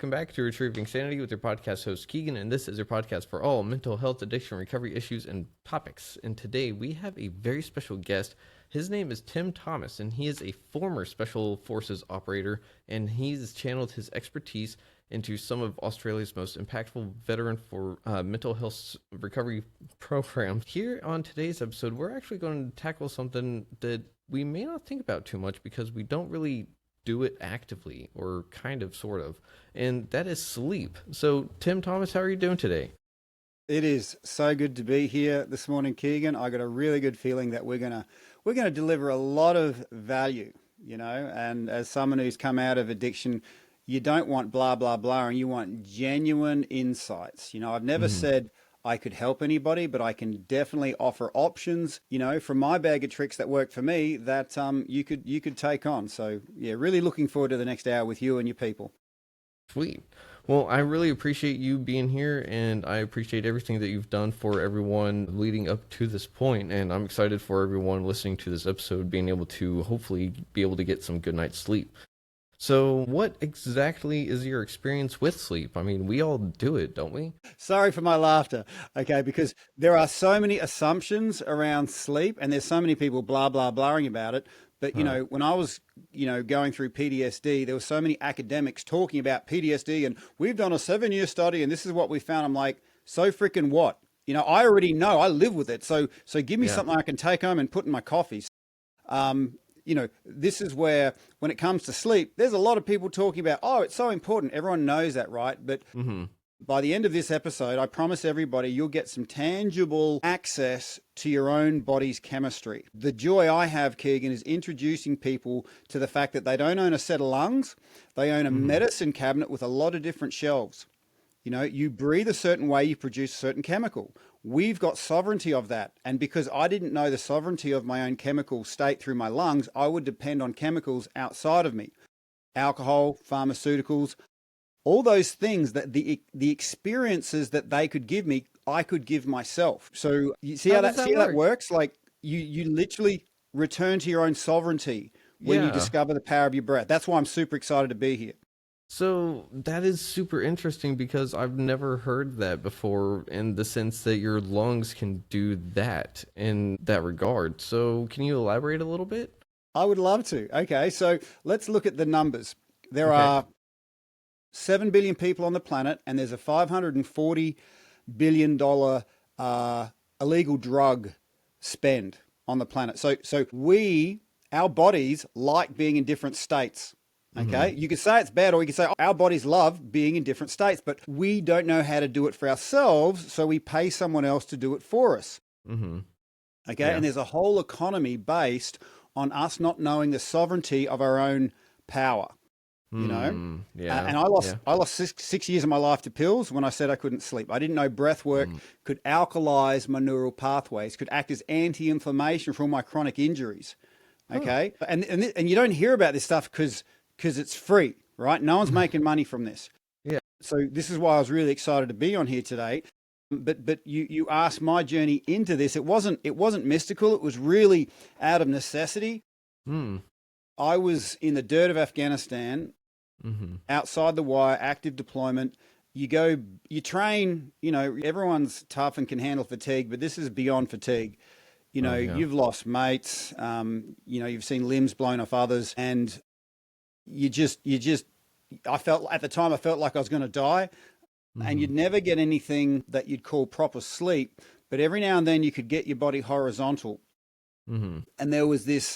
welcome back to Retrieving Sanity with your podcast host Keegan, and this is your podcast for all mental health, addiction, recovery issues, and topics. And today we have a very special guest. His name is Tim Thomas, and he is a former Special Forces operator, and he's channeled his expertise into some of Australia's most impactful veteran for mental health recovery programs. Here on today's episode, we're actually going to tackle something that we may not think about too much because we don't really do it actively, or kind of, sort of, and that is sleep. So, Tim Thomas, how are you doing today? It is so good to be here this morning, Keegan. I got a really good feeling that we're gonna deliver a lot of value, you know. And as someone who's come out of addiction, you don't want blah blah blah, and you want genuine insights. You know, I've never said I could help anybody, but I can definitely offer options, you know, from my bag of tricks that worked for me that you could take on. So yeah, really looking forward to the next hour with you and your people. Sweet. Well, I really appreciate you being here, and I appreciate everything that you've done for everyone leading up to this point, and I'm excited for everyone listening to this episode being able to hopefully be able to get some good night's sleep. So what exactly is your experience with sleep? I mean, we all do it, don't we? Sorry for my laughter, okay, because there are so many assumptions around sleep, and there's so many people blah, blah, blahing about it. But, you know, when I was, you know, going through PTSD, there were so many academics talking about PTSD, and we've done a 7-year study, and this is what we found. I'm like, so freaking what? You know, I already know, I live with it. So give me something I can take home and put in my coffee. You know, this is where, when it comes to sleep, there's a lot of people talking about, oh, it's so important. Everyone knows that, right? But by the end of this episode, I promise everybody you'll get some tangible access to your own body's chemistry. The joy I have, Keegan, is introducing people to the fact that they don't own a set of lungs. They own a medicine cabinet with a lot of different shelves. You know, you breathe a certain way, you produce a certain chemical. We've got sovereignty of that. And because I didn't know the sovereignty of my own chemical state through my lungs, I would depend on chemicals outside of me. Alcohol, pharmaceuticals, all those things that the experiences that they could give me, I could give myself. So you see how that works? Like you literally return to your own sovereignty when you discover the power of your breath. That's why I'm super excited to be here. So that is super interesting because I've never heard that before, in the sense that your lungs can do that in that regard. So can you elaborate a little bit? I would love to. Okay, so let's look at the numbers. There are 7 billion people on the planet, and there's a $540 billion illegal drug spend on the planet. So our bodies like being in different states. Okay, you could say it's bad, or you could say our bodies love being in different states, but we don't know how to do it for ourselves, so we pay someone else to do it for us. Okay, and there's a whole economy based on us not knowing the sovereignty of our own power. You know, and I lost 6 years of my life to pills when I said I couldn't sleep. I didn't know breathwork could alkalize my neural pathways, could act as anti-inflammation for all my chronic injuries. Okay, and you don't hear about this stuff because it's free, right? No one's making money from this. Yeah. So this is why I was really excited to be on here today. But you asked my journey into this. It wasn't mystical. It was really out of necessity. I was in the dirt of Afghanistan, outside the wire, active deployment. You train, you know, everyone's tough and can handle fatigue, but this is beyond fatigue. You know, you've lost mates, you know, you've seen limbs blown off others, and I felt at the time, I felt like I was going to die, and you'd never get anything that you'd call proper sleep, but every now and then you could get your body horizontal. And there was this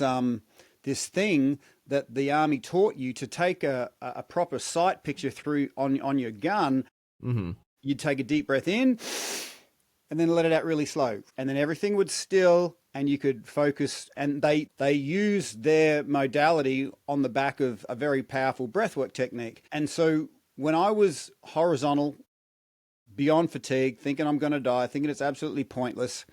thing that the army taught you to take a proper sight picture through on your gun. You'd take a deep breath in and then let it out really slow, and then everything would still, and you could focus. And they use their modality on the back of a very powerful breathwork technique. And so when I was horizontal, beyond fatigue, thinking I'm going to die, thinking it's absolutely pointless,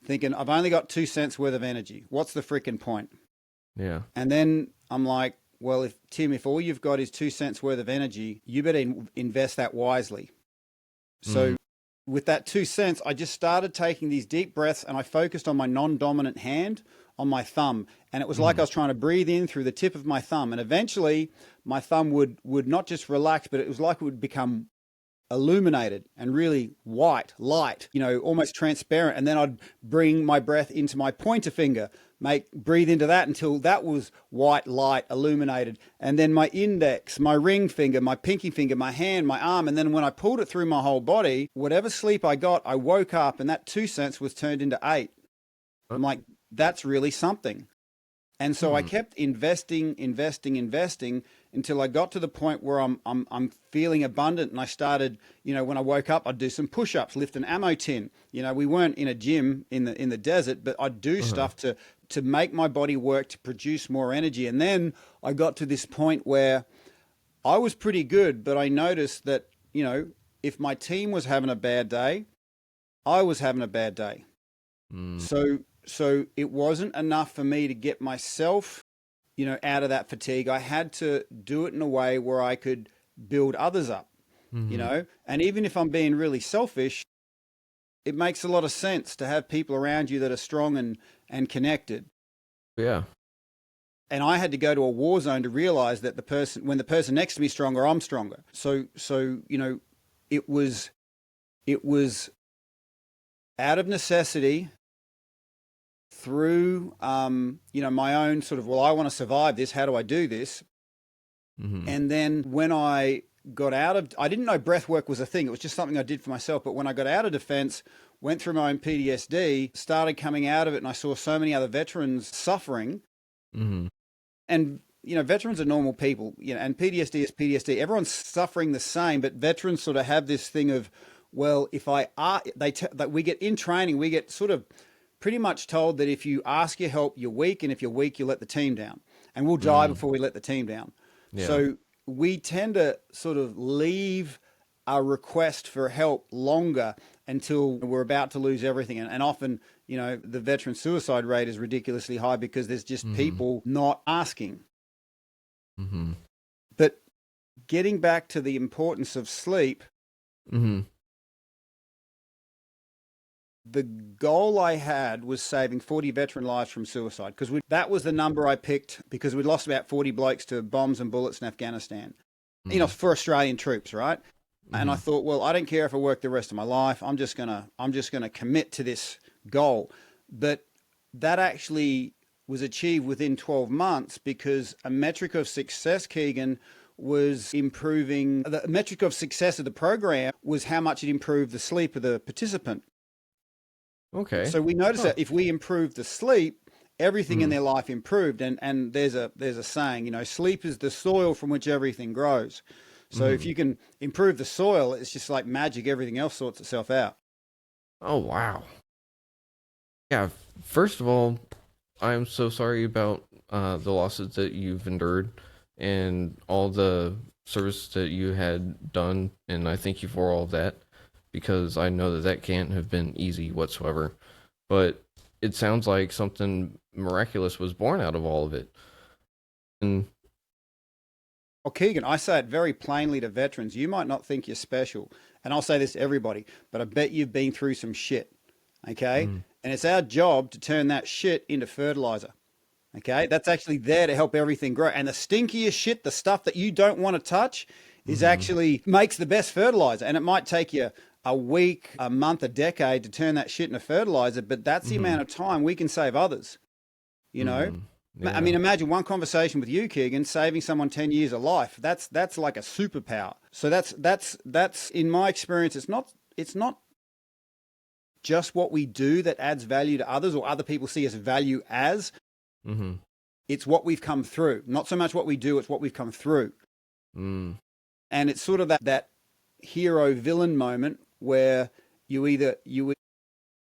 thinking I've only got 2 cents worth of energy, what's the freaking point? Yeah. And then I'm like, well, if all you've got is 2 cents worth of energy, you better invest that wisely. So with that 2 cents, I just started taking these deep breaths, and I focused on my non-dominant hand on my thumb. And it was like I was trying to breathe in through the tip of my thumb. And eventually my thumb would not just relax, but it was like it would become illuminated and really white, light, almost transparent. And then I'd bring my breath into my pointer finger, breathe into that until that was white, light, illuminated. And then my index, my ring finger, my pinky finger, my hand, my arm. And then when I pulled it through my whole body, whatever sleep I got, I woke up and that 2 cents was turned into 8. I'm like, that's really something. And so I kept investing until I got to the point where I'm feeling abundant. And I started, when I woke up, I'd do some push-ups, lift an ammo tin. We weren't in a gym in the desert, but I'd do stuff to make my body work to produce more energy. And then I got to this point where I was pretty good, but I noticed that, if my team was having a bad day, I was having a bad day. So it wasn't enough for me to get myself, out of that fatigue. I had to do it in a way where I could build others up, and even if I'm being really selfish, it makes a lot of sense to have people around you that are strong and connected. Yeah. And I had to go to a war zone to realize that when the person next to me is stronger, I'm stronger. So, it was out of necessity, through, my own sort of, I want to survive this. How do I do this? And then when I got I didn't know breathwork was a thing. It was just something I did for myself. But when I got out of defense, went through my own PTSD, started coming out of it, and I saw so many other veterans suffering. And, veterans are normal people, and PTSD is PTSD. Everyone's suffering the same, but veterans sort of have this thing of, well, that we get in training, we get sort of pretty much told that if you ask your help, you're weak, and if you're weak, you let the team down, and we'll die before we let the team down. Yeah. So we tend to sort of leave our request for help longer until we're about to lose everything. And often, the veteran suicide rate is ridiculously high because there's just people not asking. But getting back to the importance of sleep, the goal I had was saving 40 veteran lives from suicide, because that was the number I picked because we'd lost about 40 blokes to bombs and bullets in Afghanistan, for Australian troops, right? And I thought, well, I don't care if I work the rest of my life. I'm just gonna commit to this goal. But that actually was achieved within 12 months because a metric of success, Keegan, was improving. The metric of success of the program was how much it improved the sleep of the participant. Okay. So we noticed that if we improved the sleep, everything in their life improved. And there's a saying, sleep is the soil from which everything grows. So if you can improve the soil, it's just like magic. Everything else sorts itself out. Oh, wow. Yeah. First of all, I'm so sorry about the losses that you've endured and all the service that you had done. And I thank you for all of that, because I know that can't have been easy whatsoever. But it sounds like something miraculous was born out of all of it. And well, Keegan, I say it very plainly to veterans. You might not think you're special. And I'll say this to everybody, but I bet you've been through some shit. Okay? And it's our job to turn that shit into fertilizer. Okay? That's actually there to help everything grow. And the stinkiest shit, the stuff that you don't want to touch, is actually makes the best fertilizer. And it might take you a week, a month, a decade to turn that shit into fertilizer, but that's the amount of time we can save others. Yeah. I mean, imagine one conversation with you, Keegan, saving someone 10 years of life. That's like a superpower. So that's in my experience, it's not just what we do that adds value to others or other people see as value as. It's what we've come through. Not so much what we do, it's what we've come through. And it's sort of that hero villain moment where you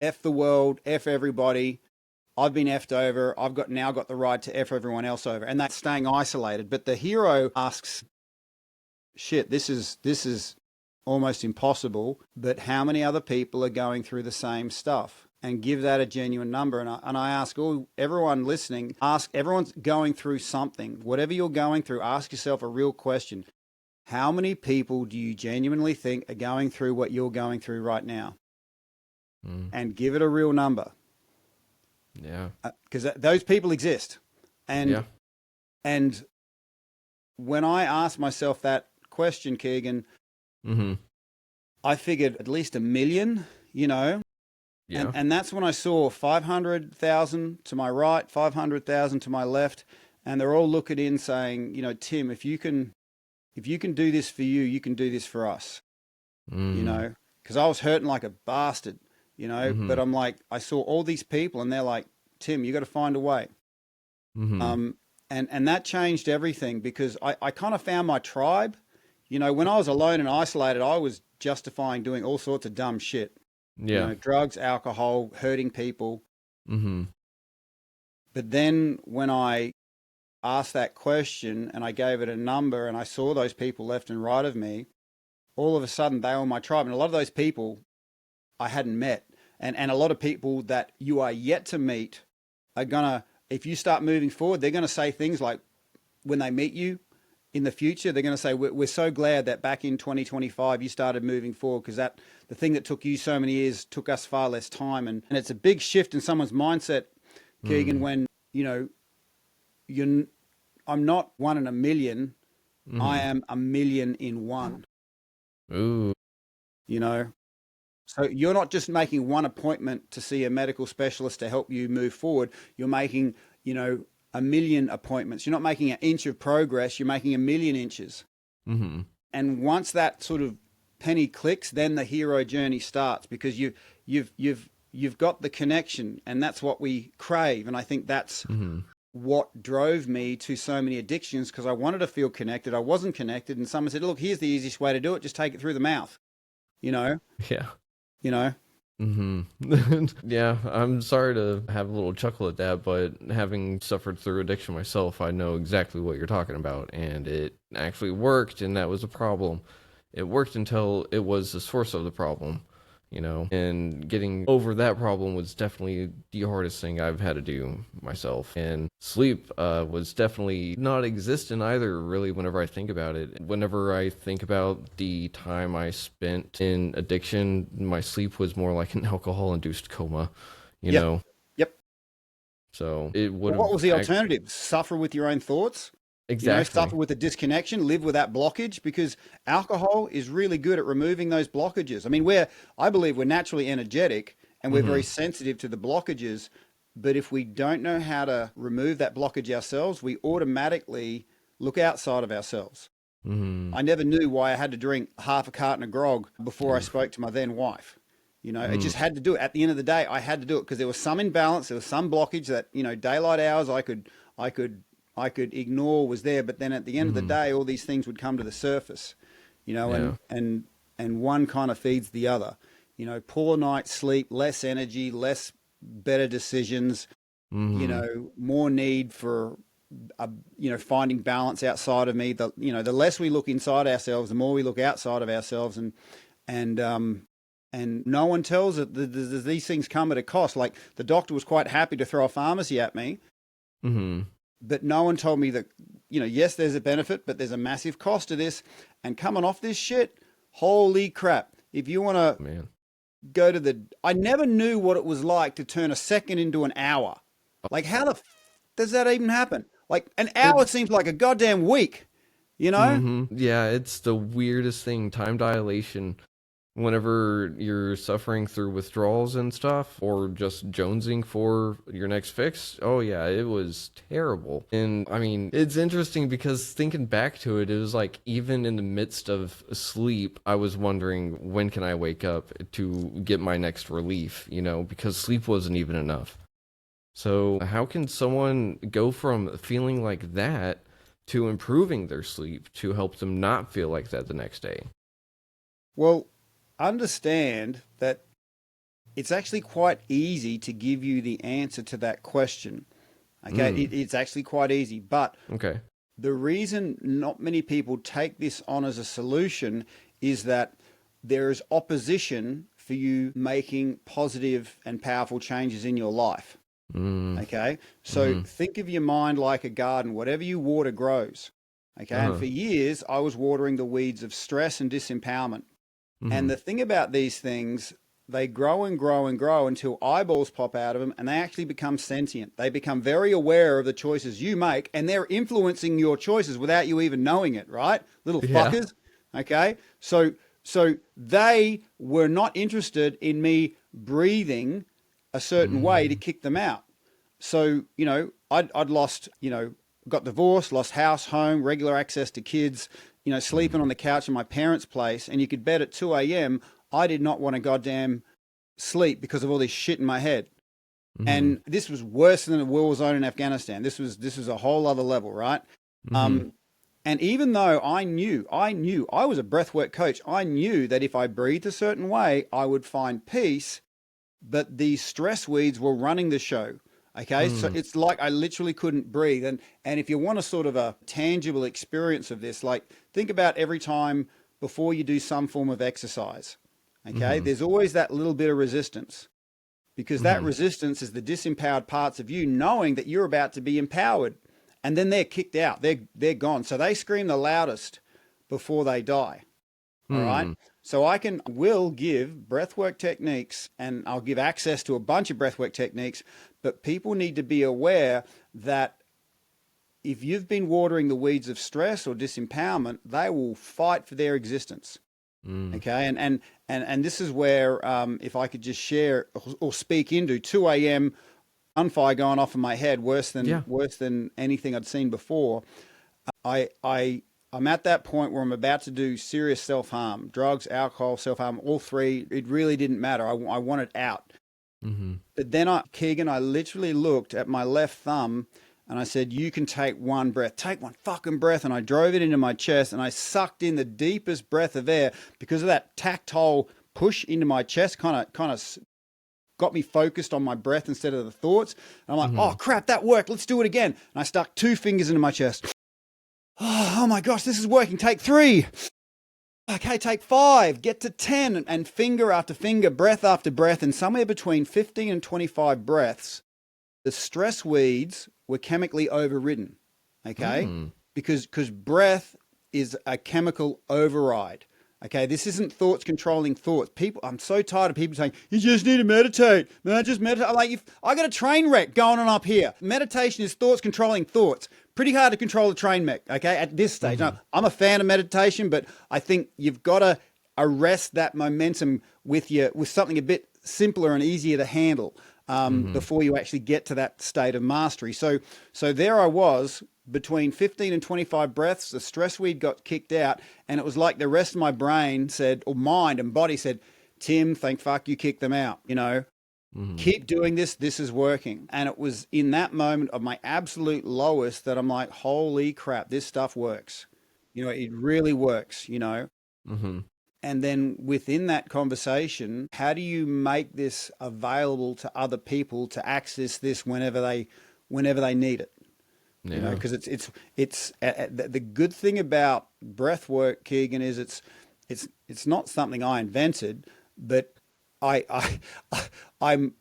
F the world, F everybody. I've been effed over. I've now got the right to F everyone else over. And that's staying isolated. But the hero asks, shit, this is almost impossible. But how many other people are going through the same stuff? And give that a genuine number. And I ask everyone listening, everyone's going through something. Whatever you're going through, ask yourself a real question. How many people do you genuinely think are going through what you're going through right now? And give it a real number. Yeah. Because those people exist. And, Yeah. and when I asked myself that question, Keegan, Mm-hmm. I figured at least 1 million, you know, Yeah. and that's when I saw 500,000 to my right, 500,000 to my left, and they're all looking in saying, you know, Tim, if you can do this for you, you can do this for us, you Mm. know, because I was hurting like a bastard, you know, Mm-hmm. but I'm like, I saw all these people and they're like, Tim, you got to find a way. Mm-hmm. And that changed everything because I kind of found my tribe. You know, when I was alone and isolated, I was justifying doing all sorts of dumb shit, you Yeah. know, drugs, alcohol, hurting people. Mm-hmm. But then when I asked that question and I gave it a number and I saw those people left and right of me, all of a sudden they were my tribe. And a lot of those people I hadn't met. And a lot of people that you are yet to meet are going to, if you start moving forward, they're going to say things like when they meet you in the future, they're going to say, we're so glad that back in 2025 you started moving forward because that the thing that took you so many years took us far less time. And it's a big shift in someone's mindset, Keegan, Mm. when, you know, you're, I'm not 1 in 1 million. I Mm-hmm. am 1 million in 1, Ooh. you know? So you're not just making one appointment to see a medical specialist to help you move forward. You're making, you know, 1 million appointments. You're not making an inch of progress. You're making 1 million inches. Mm-hmm. And once that sort of penny clicks, then the hero journey starts because you've got the connection, and that's what we crave. And I think that's Mm-hmm. what drove me to so many addictions because I wanted to feel connected. I wasn't connected, and someone said, "Look, here's the easiest way to do it. Just take it through the mouth." You know, Yeah. you know. Mm-hmm. Yeah, I'm sorry to have a little chuckle at that, but having suffered through addiction myself, I know exactly what you're talking about, and it actually worked, and that was a problem. It worked until it was the source of the problem, and getting over that problem was definitely the hardest thing I've had to do myself. And sleep was definitely not existent either, really, whenever I think about it. Whenever I think about the time I spent in addiction, my sleep was more like an alcohol-induced coma, you Yep. know? Yep. So it would Well, what have was the alternative? Suffer with your own thoughts? You know, exactly. suffer with the disconnection, live with that blockage because alcohol is really good at removing those blockages. I mean, I believe we're naturally energetic and we're very Mm-hmm. sensitive to the blockages. But if we don't know how to remove that blockage ourselves, we automatically look outside of ourselves. Mm-hmm. I never knew why I had to drink half a carton of grog before I Oof. spoke to my then wife. You know, I Mm. just had to do it. At the end of the day, I had to do it because there was some imbalance, there was some blockage that, you know, daylight hours I could I could ignore was there, but then at the end of the Mm-hmm. day, all these things would come to the surface, you know, Yeah. and one kind of feeds the other. You know, poor night's sleep, less energy, less better decisions, you Mm-hmm. know, more need for you know, finding balance outside of me. The less we look inside ourselves, the more we look outside of ourselves, and and no one tells it. These things come at a cost. Like the doctor was quite happy to throw a pharmacy at me, Mm-hmm. but no one told me that, you know, yes, there's a benefit, but there's a massive cost to this. And coming off this shit, holy crap! If you want to Man. go to I never knew what it was like to turn a second into an hour. Like, how does that even happen? Like, an hour It's seems like a goddamn week, you know? Yeah, it's the weirdest thing, time dilation. Whenever you're suffering through withdrawals and stuff, or just jonesing for your next fix, oh yeah, it was terrible. And I mean, it's interesting because thinking back to it, it was like even in the midst of sleep, I was wondering when can I wake up to get my next relief, because sleep wasn't even enough. So, how can someone go from feeling like that to improving their sleep to help them not feel like that the next day? Well, understand that it's actually quite easy to give you the answer to that question. Okay, Mm, it's actually quite easy. But okay. the reason not many people take this on as a solution is that there is opposition for you making positive and powerful changes in your life. Mm, Okay. So mm-hmm, think of your mind like a garden. Whatever you water grows. Okay. And uh-huh, for years, I was watering the weeds of stress and disempowerment. mm-hmm, And the thing about these things, they grow and grow and grow until eyeballs pop out of them and they actually become sentient. They become very aware of the choices you make and they're influencing your choices without you even knowing it, right? Little Yeah. fuckers. Okay. So they were not interested in me breathing a certain way to Mm. kick them out. So, I'd lost, got divorced, lost house, home, regular access to kids, sleeping on Mm. the couch in my parents' place. And you could bet at 2 a.m., I did not want to goddamn sleep because of all this shit in my head. Mm. And this was worse than a war zone in Afghanistan. This was a whole other level, right? Mm. Um, and even though I was a breathwork coach, I knew that if I breathed a certain way, I would find peace, but these stress weeds were running the show. Okay, so Mm. it's like I literally couldn't breathe. And if you want a sort of a tangible experience of this, like think about every time before you do some form of exercise. Okay, Mm. there's always that little bit of resistance because that Mm. resistance is the disempowered parts of you knowing that you're about to be empowered. And then they're kicked out. They're gone. So they scream the loudest before they die. All right. Mm. So will give breathwork techniques and I'll give access to a bunch of breathwork techniques, but people need to be aware that if you've been watering the weeds of stress or disempowerment, they will fight for their existence. Mm. Okay. And this is where, if I could just share or speak into 2 a.m. gunfire going off in my head, Yeah. worse than anything I'd seen before. I'm at that point where I'm about to do serious self-harm, drugs, alcohol, self-harm, all three. It really didn't matter. I wanted out. Mm. But then Keegan, I literally looked at my left thumb and I said, you can take one breath, take one fucking breath. And I drove it into my chest and I sucked in the deepest breath of air because of that tactile push into my chest, kind of got me focused on my breath instead of the thoughts. And I'm like, oh Mm. crap, that worked. Let's do it again. And I stuck 2 fingers into my chest. Oh my gosh, this is working. Take 3. Okay, take 5, get to 10, and finger after finger, breath after breath, and somewhere between 15 and 25 breaths, the stress weeds were chemically overridden. Okay, Mm. because breath is a chemical override. Okay, this isn't thoughts controlling thoughts. I'm so tired of people saying you just need to meditate. Man, just meditate. I'm like, I got a train wreck going on up here. Meditation is thoughts controlling thoughts. Pretty hard to control a train wreck. Okay, at this stage. Mm. Now, I'm a fan of meditation, but I think you've got to arrest that momentum with something a bit simpler and easier to handle Mm. before you actually get to that state of mastery. So there I was between 15 and 25 breaths. The stress weed got kicked out, and it was like the rest of my brain said, or mind and body said, Tim, thank fuck you kicked them out. Mm. Keep doing this. This is working. And it was in that moment of my absolute lowest that I'm like, holy crap, this stuff works. It really works. Mm. And then within that conversation, how do you make this available to other people to access this whenever they need it? Yeah. Because the good thing about breath work, Keegan, is it's not something I invented, but I I'm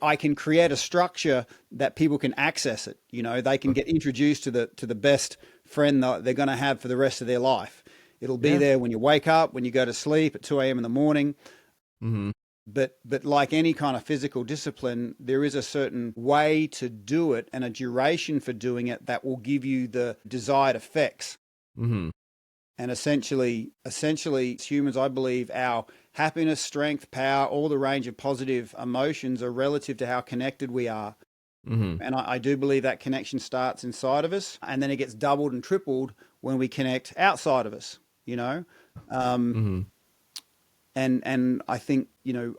I can create a structure that people can access it. They can get introduced to the best friend that they're going to have for the rest of their life. It'll be Yeah. there when you wake up, when you go to sleep at 2 a.m. in the morning. Mm. But like any kind of physical discipline, there is a certain way to do it and a duration for doing it that will give you the desired effects. Mm. And essentially, as humans, I believe our happiness, strength, power, all the range of positive emotions are relative to how connected we are. Mm. And I do believe that connection starts inside of us, and then it gets doubled and tripled when we connect outside of us. Um, Mm. and I think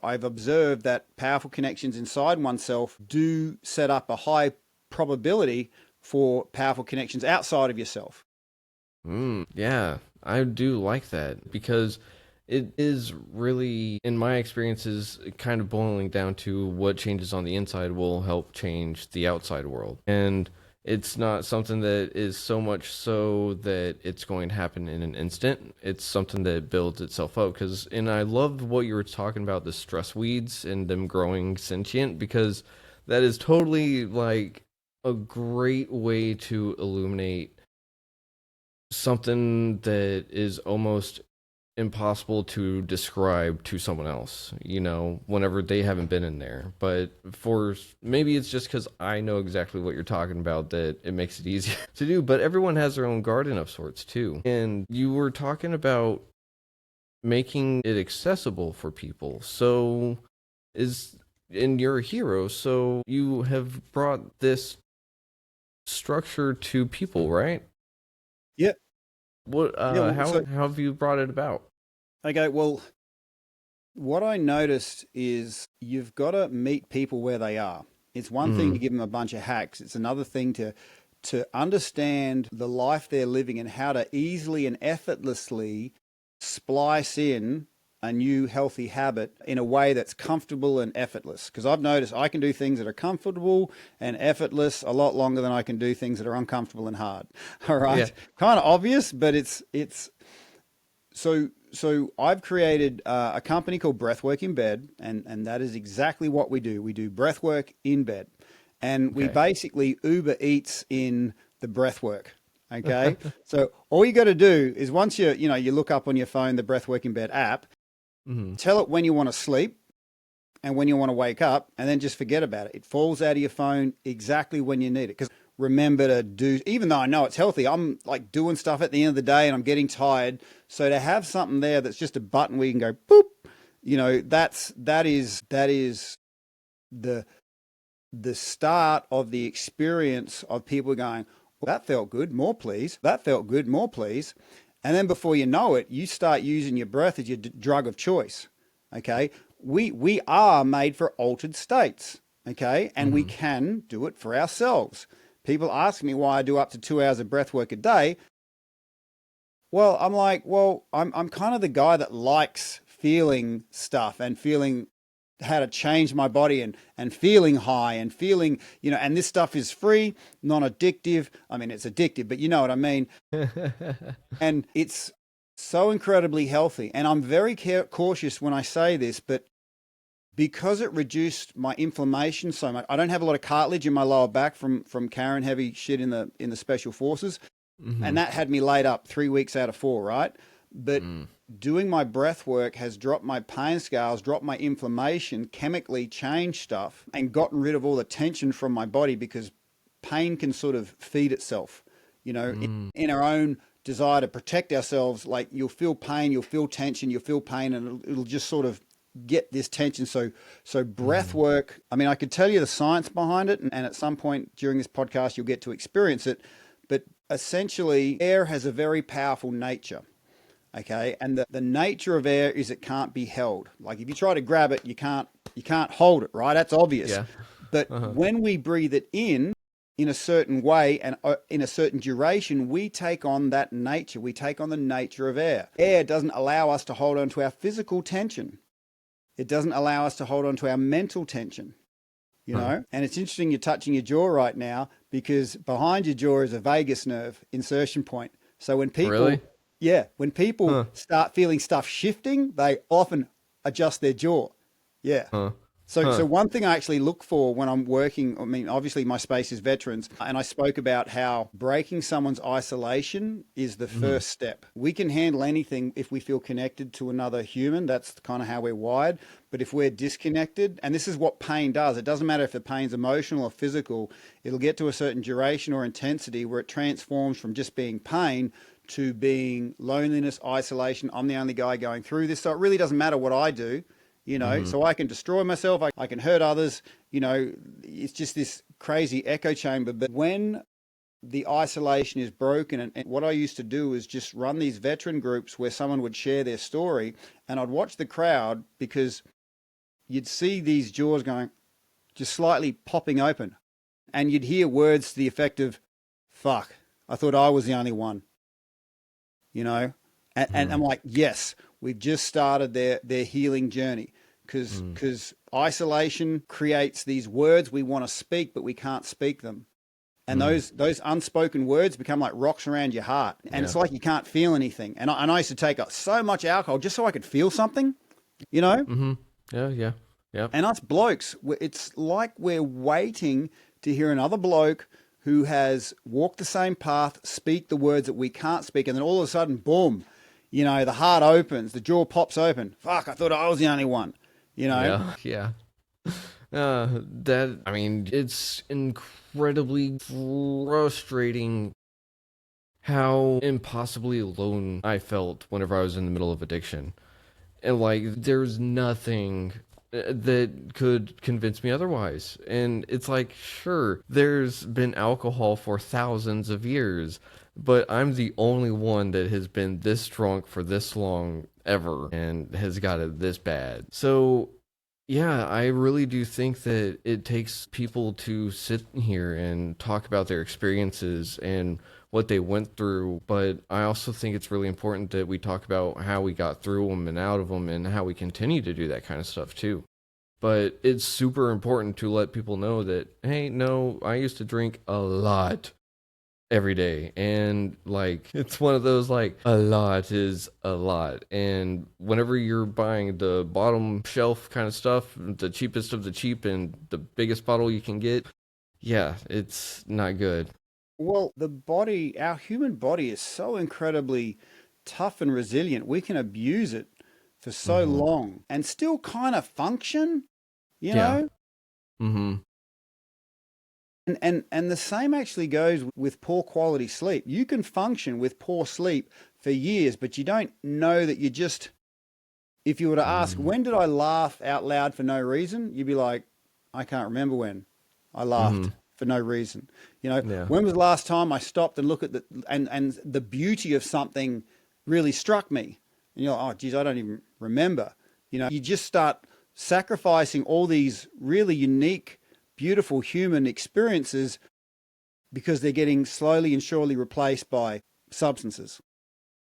I've observed that powerful connections inside oneself do set up a high probability for powerful connections outside of yourself. Yeah, I do like that because it is really, in my experiences, kind of boiling down to what changes on the inside will help change the outside world. And it's not something that is so much so that it's going to happen in an instant. It's something that builds itself up. And I loved what you were talking about, the stress weeds and them growing sentient, because that is totally like a great way to illuminate something that is almost impossible to describe to someone else, whenever they haven't been in there. But for maybe it's just because I know exactly what you're talking about that it makes it easier to do. But everyone has their own garden of sorts too. And you were talking about making it accessible for people. So and you're a hero, so you have brought this structure to people, right? Yeah. What Yeah. how have you brought it about? Okay. Well, what I noticed is you've got to meet people where they are. It's one thing to give them a bunch of hacks. It's another thing to understand the life they're living and how to easily and effortlessly splice in a new healthy habit in a way that's comfortable and effortless. Because I've noticed I can do things that are comfortable and effortless a lot longer than I can do things that are uncomfortable and hard. All right. Yeah. Kind of obvious, but it's so I've created a company called Breathwork in Bed, and that is exactly what we do. We do breathwork in bed, and we Okay. basically Uber Eats in the breathwork. Okay, so all you got to do is once you look up on your phone the Breathwork in Bed app, tell it when you want to sleep and when you want to wake up, and then just forget about it. It falls out of your phone exactly when you need it. Because remember to do, even though I know it's healthy, I'm like doing stuff at the end of the day and I'm getting tired. So to have something there that's just a button where you can go boop, that is the start of the experience of people going, well, that felt good, more please. That felt good, more please. And then before you know it, you start using your breath as your drug of choice. Okay. We are made for altered states. Okay. And we can do it for ourselves. People ask me why I do up to 2 hours of breath work a day. Well, I'm like, I'm kind of the guy that likes feeling stuff and feeling how to change my body and feeling high and feeling, and this stuff is free, non-addictive. I mean, it's addictive, but you know what I mean? And it's so incredibly healthy. And I'm very cautious when I say this, but because it reduced my inflammation so much, I don't have a lot of cartilage in my lower back from carrying heavy shit in the special forces. And that had me laid up 3 weeks out of 4, right? But doing my breath work has dropped my pain scales, dropped my inflammation, chemically changed stuff, and gotten rid of all the tension from my body, because pain can sort of feed itself, in our own desire to protect ourselves. Like, you'll feel pain, you'll feel tension, you'll feel pain, and it'll just sort of get this tension. So breath work, I mean, I could tell you the science behind it, and at some point during this podcast, you'll get to experience it. But essentially, air has a very powerful nature. Okay. And the nature of air is it can't be held. Like, if you try to grab it, you can't hold it, right? That's obvious. Yeah. But when we breathe it in a certain way and in a certain duration, we take on that nature. We take on the nature of air. Air doesn't allow us to hold on to our physical tension. It doesn't allow us to hold on to our mental tension, And it's interesting you're touching your jaw right now, because behind your jaw is a vagus nerve insertion point. So when people, Really? yeah, when people start feeling stuff shifting, they often adjust their jaw. Yeah. So one thing I actually look for when I'm working, I mean, obviously my space is veterans, and I spoke about how breaking someone's isolation is the first step. We can handle anything if we feel connected to another human. That's kind of how we're wired. But if we're disconnected, and this is what pain does, it doesn't matter if the pain's emotional or physical, it'll get to a certain duration or intensity where it transforms from just being pain to being loneliness, isolation. I'm the only guy going through this. So it really doesn't matter what I do. So I can destroy myself, I can hurt others, it's just this crazy echo chamber. But when the isolation is broken, and what I used to do is just run these veteran groups where someone would share their story, and I'd watch the crowd, because you'd see these jaws going, just slightly popping open, and you'd hear words to the effect of, fuck, I thought I was the only one, and I'm like, yes, we've just started their healing journey. Because isolation creates these words we want to speak, but we can't speak them. And those unspoken words become like rocks around your heart. And it's like you can't feel anything. And I used to take so much alcohol just so I could feel something, Yeah. And us blokes, it's like we're waiting to hear another bloke who has walked the same path speak the words that we can't speak. And then all of a sudden, boom, The heart opens, the jaw pops open. Fuck, I thought I was the only one, you know? Yeah, yeah. I mean, it's incredibly frustrating how impossibly alone I felt whenever I was in the middle of addiction. And like, there's nothing that could convince me otherwise. And it's like, sure, there's been alcohol for thousands of years, but I'm the only one that has been this drunk for this long ever and has got it this bad. So, yeah, I really do think that it takes people to sit here and talk about their experiences and what they went through, but I also think it's really important that we talk about how we got through them and out of them and how we continue to do that kind of stuff too. But it's super important to let people know that, hey, no, I used to drink a lot every day. And like, it's one of those like, a lot is a lot. And whenever you're buying the bottom shelf kind of stuff, the cheapest of the cheap and the biggest bottle you can get, yeah, it's not good. Well, our human body is so incredibly tough and resilient. We can abuse it for so Hmm. long and still kind of function, you Yeah. know? Hmm. And the same actually goes with poor quality sleep. You can function with poor sleep for years, but you don't know that you just, if you were to ask, Mm-hmm. when did I laugh out loud for no reason? You'd be like, I can't remember when I laughed Hmm. for no reason. Yeah. When was the last time I stopped and looked at and the beauty of something really struck me? And you're like, oh, geez, I don't even remember. You just start sacrificing all these really unique, beautiful human experiences because they're getting slowly and surely replaced by substances.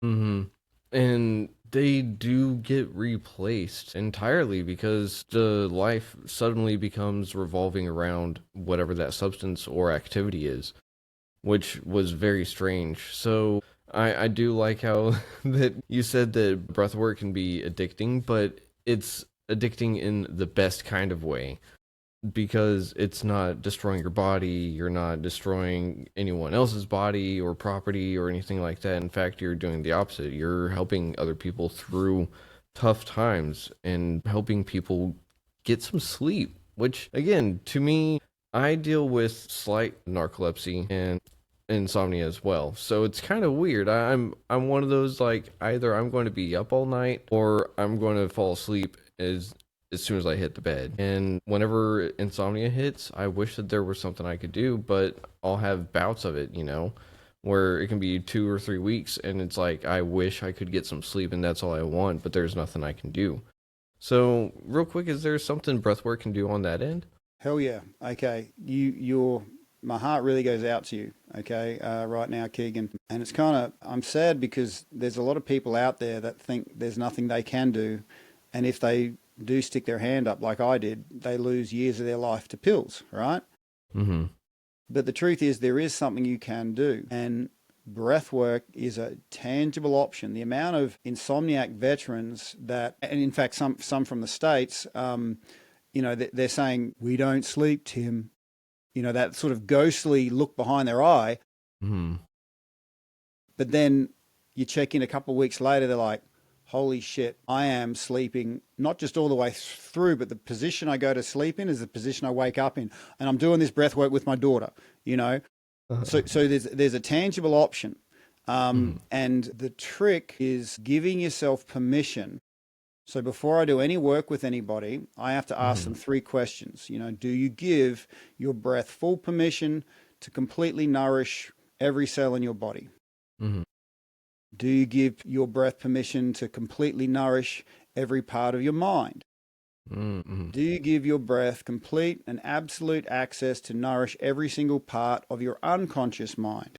Hmm. And they do get replaced entirely because the life suddenly becomes revolving around whatever that substance or activity is, which was very strange. So I do like how that you said that breathwork can be addicting, but it's addicting in the best kind of way because it's not destroying your body, you're not destroying anyone else's body or property or anything like that. In fact, you're doing the opposite. You're helping other people through tough times and helping people get some sleep, which again, to me, I deal with slight narcolepsy and insomnia as well. So it's kind of weird. I'm one of those like either I'm going to be up all night or I'm going to fall asleep as soon as I hit the bed. And whenever insomnia hits, I wish that there was something I could do, but I'll have bouts of it, where it can be 2 or 3 weeks and it's like I wish I could get some sleep and that's all I want, but there's nothing I can do. So, real quick, is there something breathwork can do on that end? Hell yeah. Okay. My heart really goes out to you. Okay. Right now, Keegan. And I'm sad because there's a lot of people out there that think there's nothing they can do. And if they do stick their hand up like I did, they lose years of their life to pills, right? Mm-hmm. But the truth is there is something you can do. And breath work is a tangible option. The amount of insomniac veterans and in fact, some from the States, they're saying, we don't sleep, Tim. That sort of ghostly look behind their eye. Mm-hmm. But then you check in a couple of weeks later, they're like, holy shit, I am sleeping not just all the way through, but the position I go to sleep in is the position I wake up in. And I'm doing this breath work with my daughter, you know? So there's a tangible option. Mm-hmm. And the trick is giving yourself permission. So before I do any work with anybody, I have to ask Mm-hmm. them three questions. Do you give your breath full permission to completely nourish every cell in your body? Mm-hmm. Do you give your breath permission to completely nourish every part of your mind? Mm-hmm. Do you give your breath complete and absolute access to nourish every single part of your unconscious mind?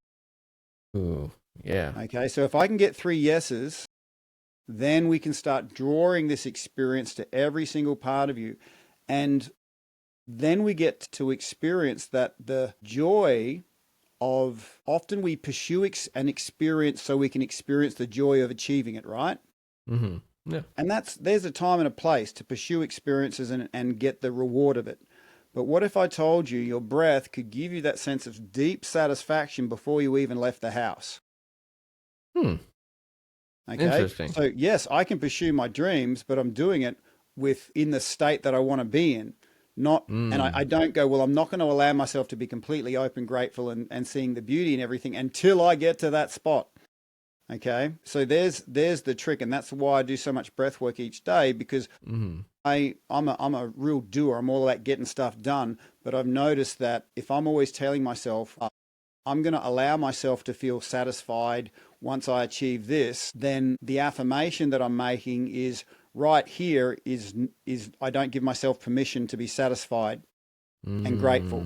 Ooh, yeah. Okay, so if I can get three yeses, then we can start drawing this experience to every single part of you. And then we get to experience that the joy of often we pursue an experience so we can experience the joy of achieving it, right? Mm-hmm. Yeah. And there's a time and a place to pursue experiences and get the reward of it. But what if I told you your breath could give you that sense of deep satisfaction before you even left the house? Hmm. Okay. Interesting. So yes, I can pursue my dreams, but I'm doing it in the state that I want to be in. Not, and I don't go, well, I'm not going to allow myself to be completely open, grateful, and seeing the beauty and everything until I get to that spot. Okay. So there's the trick. And that's why I do so much breath work each day, because I'm a real doer. I'm all about getting stuff done. But I've noticed that if I'm always telling myself, I'm going to allow myself to feel satisfied once I achieve this, then the affirmation that I'm making is right here is I don't give myself permission to be satisfied and grateful.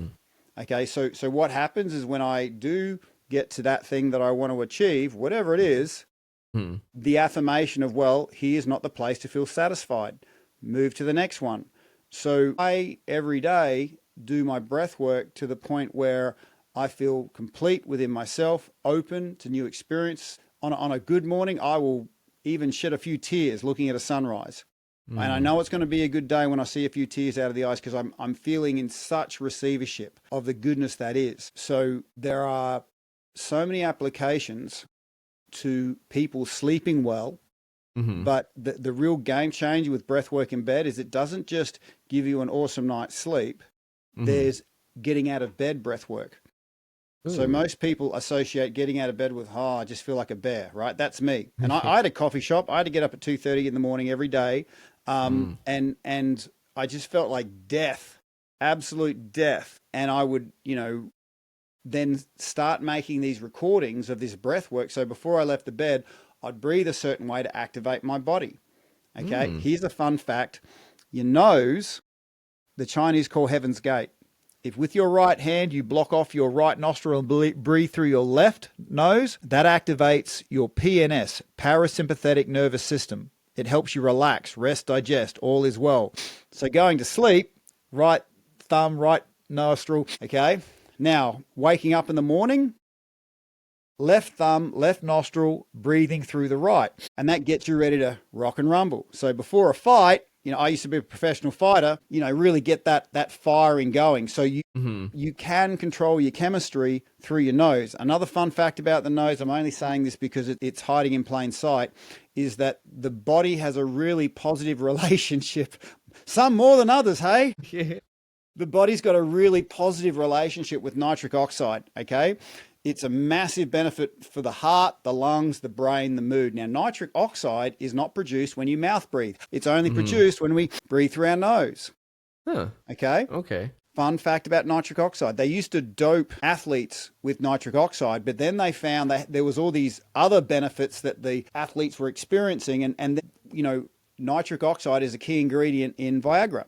Okay, so what happens is when I do get to that thing that I want to achieve, whatever it is, the affirmation of, well, here's not the place to feel satisfied. Move to the next one. So I every day do my breath work to the point where I feel complete within myself, open to new experience. On a good morning, I will even shed a few tears looking at a sunrise. And I know it's going to be a good day when I see a few tears out of the eyes, because I'm feeling in such receivership of the goodness that is. So there are so many applications to people sleeping well, but the real game changer with breathwork in bed is it doesn't just give you an awesome night's sleep. There's getting out of bed breathwork. So most people associate getting out of bed with, I just feel like a bear, right? That's me. And I had a coffee shop. I had to get up at 2:30 in the morning every day. And I just felt like death, absolute death. And I would, then start making these recordings of this breath work. So before I left the bed, I'd breathe a certain way to activate my body. Okay. Here's a fun fact. Your nose, the Chinese call Heaven's Gate. If with your right hand you block off your right nostril and breathe through your left nose, that activates your PNS, parasympathetic nervous system. It helps you relax, rest, digest, all is well. So going to sleep, right thumb, right nostril, okay? Now, waking up in the morning, left thumb, left nostril, breathing through the right. And that gets you ready to rock and rumble. So before a fight, I used to be a professional fighter, really get that firing going. So you can control your chemistry through your nose. Another fun fact about the nose, I'm only saying this because it's hiding in plain sight, is that the body has a really positive relationship, some more than others, hey? Yeah. The body's got a really positive relationship with nitric oxide, okay? It's a massive benefit for the heart, the lungs, the brain, the mood. Now, nitric oxide is not produced when you mouth breathe. It's only produced when we breathe through our nose. Huh. Okay? Okay. Fun fact about nitric oxide. They used to dope athletes with nitric oxide, but then they found that there was all these other benefits that the athletes were experiencing. And nitric oxide is a key ingredient in Viagra.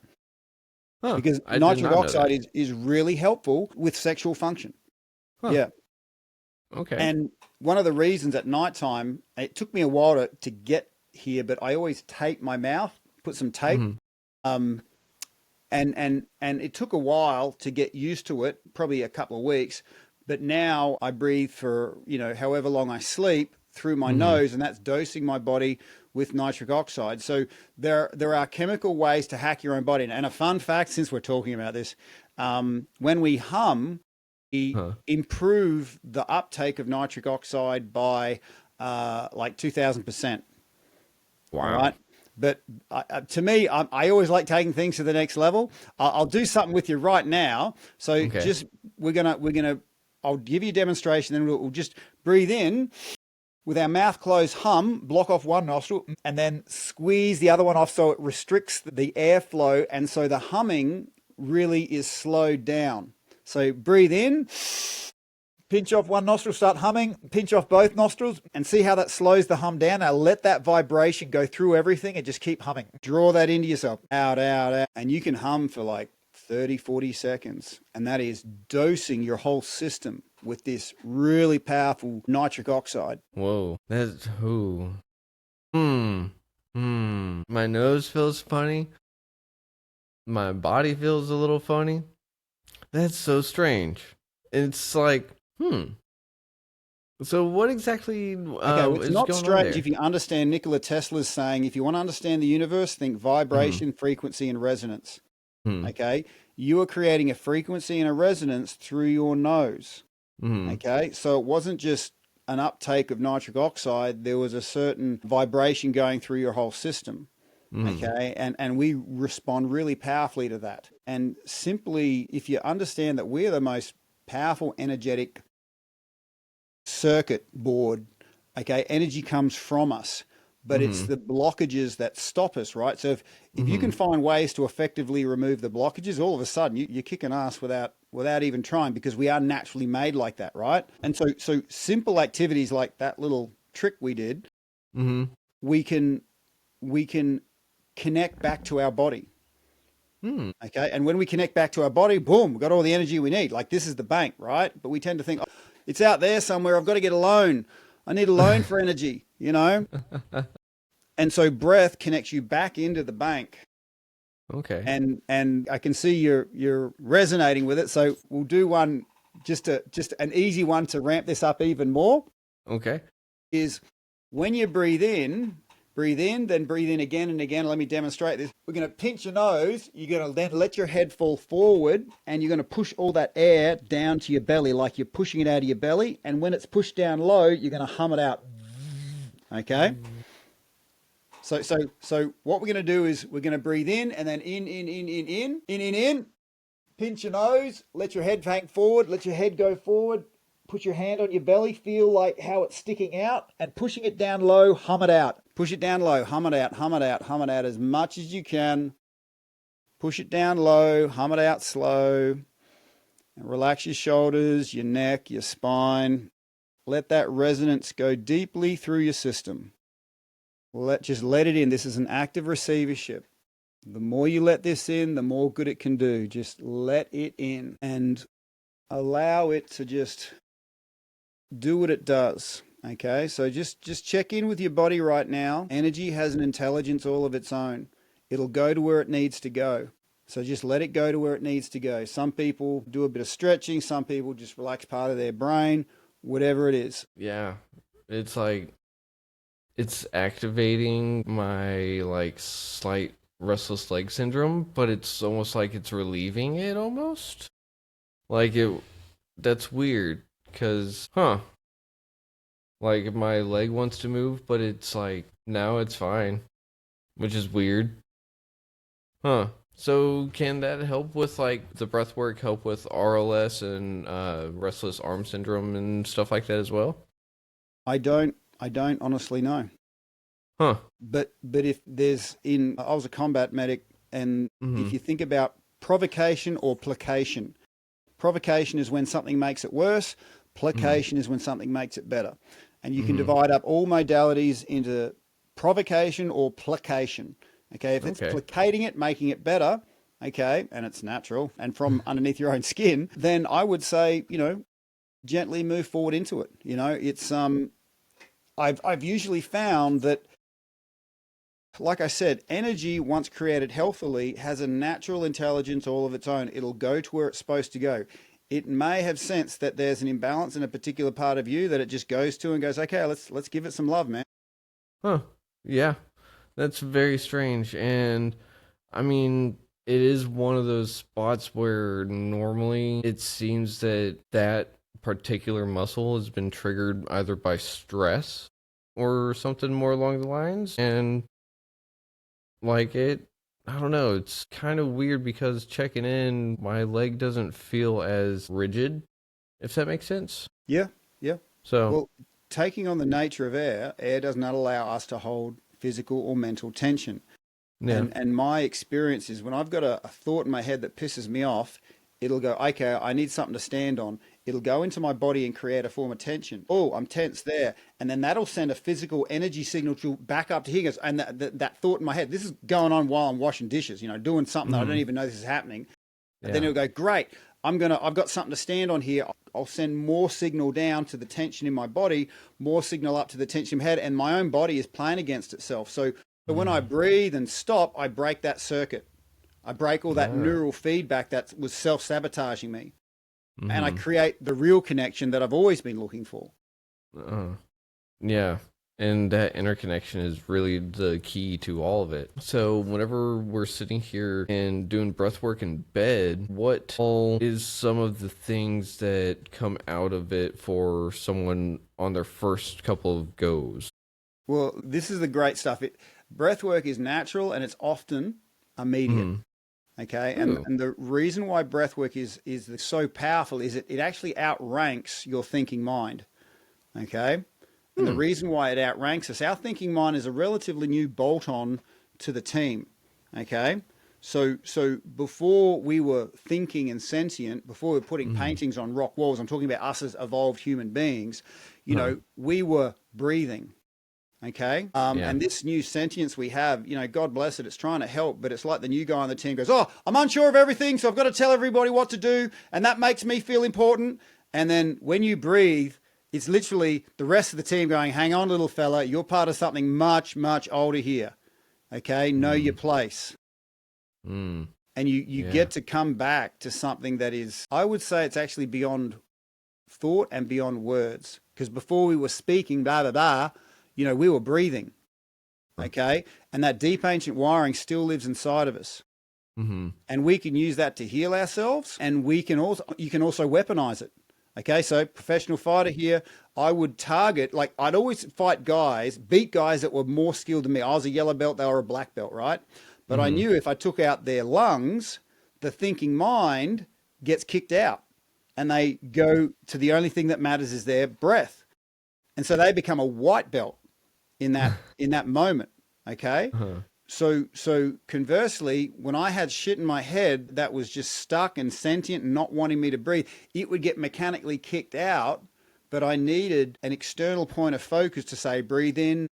Huh. Because I did nitric not know oxide that. is really helpful with sexual function. Huh. Yeah. Okay. And one of the reasons at nighttime, it took me a while to get here, but I always tape my mouth, put some tape. And it took a while to get used to it, probably a couple of weeks. But now I breathe for, however long I sleep through my nose, and that's dosing my body with nitric oxide. So there are chemical ways to hack your own body. And a fun fact, since we're talking about this, when we hum, we improve the uptake of nitric oxide by like 2,000%. Wow. All right. But to me, I always like taking things to the next level. I'll do something with you right now. So just I'll give you a demonstration, then we'll just breathe in with our mouth closed, hum, block off one nostril, and then squeeze the other one off so it restricts the airflow, and so the humming really is slowed down. So breathe in, pinch off one nostril, start humming, pinch off both nostrils, and see how that slows the hum down. Now let that vibration go through everything and just keep humming. Draw that into yourself. Out, out, out. And you can hum for like 30, 40 seconds. And that is dosing your whole system with this really powerful nitric oxide. Whoa. That's My nose feels funny. My body feels a little funny. That's so strange. It's like, So what exactly Okay, well, it's is not going on strange there? if you understand Nikola Tesla's saying, if you want to understand the universe, think vibration, frequency, and resonance. Okay, you are creating a frequency and a resonance through your nose. Okay, so it wasn't just an uptake of nitric oxide, there was a certain vibration going through your whole system. Okay. And we respond really powerfully to that. And simply, if you understand that we're the most powerful energetic circuit board, okay, energy comes from us, but it's the blockages that stop us, right? So if you can find ways to effectively remove the blockages, all of a sudden you're kicking ass without even trying, because we are naturally made like that, right? And so simple activities like that little trick we did, we can connect back to our body. Okay. And when we connect back to our body, boom, we've got all the energy we need. Like, this is the bank, right? But we tend to think, oh, it's out there somewhere. I've got to get a loan. I need a loan for energy, you know? And so breath connects you back into the bank. Okay. And I can see you're resonating with it. So we'll do one, just an easy one to ramp this up even more. Okay. Is when you breathe in, then breathe in again and again. Let me demonstrate this. We're going to pinch your nose. You're going to then let your head fall forward, and you're going to push all that air down to your belly, like you're pushing it out of your belly. And when it's pushed down low, you're going to hum it out. Okay. So what we're going to do is we're going to breathe in, and then in. Pinch your nose. Let your head hang forward. Let your head go forward. Put your hand on your belly. Feel like how it's sticking out, and pushing it down low. Hum it out. Push it down low. Hum it out. Hum it out. Hum it out as much as you can. Push it down low. Hum it out slow. And relax your shoulders, your neck, your spine. Let that resonance go deeply through your system. Just let it in. This is an active receivership. The more you let this in, the more good it can do. Just let it in and allow it to just do what it does. Okay, so just check in with your body right now. Energy has an intelligence all of its own. It'll go to where it needs to go. So just let it go to where it needs to go. Some people do a bit of stretching. Some people just relax part of their brain, whatever it is. Yeah. It's like, it's activating my like slight restless leg syndrome, but it's almost like it's relieving it almost. Like that's weird, because, like my leg wants to move, but it's like, now it's fine, which is weird. So can that help with like the breath work, help with RLS and restless arm syndrome and stuff like that as well? I don't honestly know. But if I was a combat medic, and if you think about provocation or placation, provocation is when something makes it worse. Placation is when something makes it better. And you can divide up all modalities into provocation or placation. Okay, if it's placating it, making it better, okay, and it's natural and from underneath your own skin, then I would say, gently move forward into it. It's I've usually found that, like I said, energy, once created healthily, has a natural intelligence all of its own. It'll go to where it's supposed to go. It may have sensed that there's an imbalance in a particular part of you that it just goes to and goes, okay, let's give it some love, man. Yeah, that's very strange. And I mean, it is one of those spots where normally it seems that particular muscle has been triggered either by stress or something more along the lines. And like I don't know, it's kind of weird, because checking in, my leg doesn't feel as rigid, if that makes sense. Yeah. So, Well, taking on the nature of air does not allow us to hold physical or mental tension. yeah. And my experience is, when I've got a thought in my head that pisses me off, it'll go, okay, I need something to stand on. It'll go into my body and create a form of tension. Oh, I'm tense there. And then that'll send a physical energy signal back up to here. And that thought in my head, this is going on while I'm washing dishes, doing something that I don't even know this is happening. And then it'll go, great, I've got something to stand on here. I'll send more signal down to the tension in my body, more signal up to the tension in my head, and my own body is playing against itself. So when I breathe and stop, I break that circuit. I break all that neural feedback that was self-sabotaging me. And I create the real connection that I've always been looking for. Yeah. And that interconnection is really the key to all of it. So whenever we're sitting here and doing breath work in bed, what all is some of the things that come out of it for someone on their first couple of goes? Well, this is the great stuff. Breath work is natural and it's often immediate. Mm. Okay. And, Ooh. and the reason why breath work is so powerful is it actually outranks your thinking mind. Okay. And the Hmm. reason why it outranks us, our thinking mind is a relatively new bolt on to the team. Okay. So before we were thinking and sentient, before we were putting Mm. paintings on rock walls, I'm talking about us as evolved human beings, Huh. we were breathing. Okay. Yeah. And this new sentience we have, God bless it, it's trying to help, but it's like the new guy on the team goes, "Oh, I'm unsure of everything, so I've got to tell everybody what to do. And that makes me feel important." And then when you breathe, it's literally the rest of the team going, "Hang on, little fella, you're part of something much, much older here. Okay. Know your Mm. place." Mm. And you Yeah. get to come back to something that is, I would say it's actually beyond thought and beyond words. Because before we were speaking, blah, blah, blah, we were breathing. Huh. Okay. And that deep ancient wiring still lives inside of us. Mm-hmm. And we can use that to heal ourselves. And you can also weaponize it. Okay. So professional fighter here, I would target, like I'd always beat guys that were more skilled than me. I was a yellow belt, they were a black belt, right? But I Mm-hmm. knew if I took out their lungs, the thinking mind gets kicked out and they go to the only thing that matters is their breath. And so they become a white belt in that moment. Okay. Uh-huh. So conversely, when I had shit in my head that was just stuck and sentient and not wanting me to breathe, it would get mechanically kicked out. But I needed an external point of focus to say, breathe in,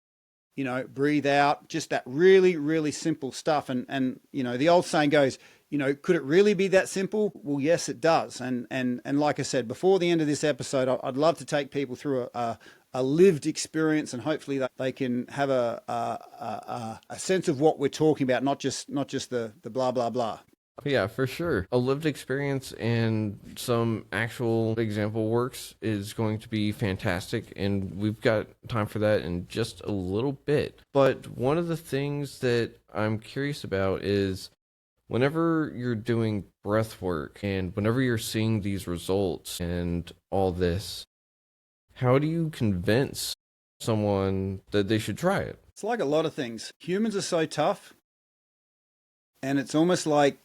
breathe out, just that really, really simple stuff. And the old saying goes, could it really be that simple? Well, yes, it does. And like I said, before the end of this episode, I'd love to take people through a lived experience, and hopefully that they can have a sense of what we're talking about, not just the blah blah blah. Yeah, for sure. A lived experience and some actual example works is going to be fantastic, and we've got time for that in just a little bit. But one of the things that I'm curious about is whenever you're doing breath work and whenever you're seeing these results and all this, how do you convince someone that they should try it? It's like a lot of things. Humans are so tough, and it's almost like,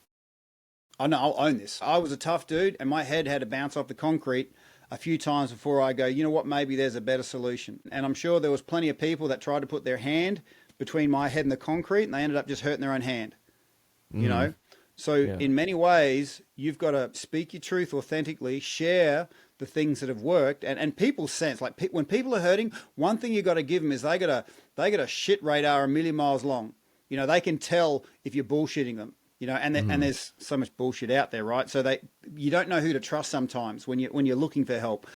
I know, I'll own this. I was a tough dude, and my head had to bounce off the concrete a few times before I go, you know what, maybe there's a better solution. And I'm sure there was plenty of people that tried to put their hand between my head and the concrete, and they ended up just hurting their own hand. you Mm, know so yeah. in many ways you've got to speak your truth authentically, share the things that have worked, and people sense, like, when people are hurting, one thing you got to give them is they got a shit radar a million miles long. They can tell if you're bullshitting them. And Hmm. there's so much bullshit out there, right? So you don't know who to trust sometimes when you're looking for help.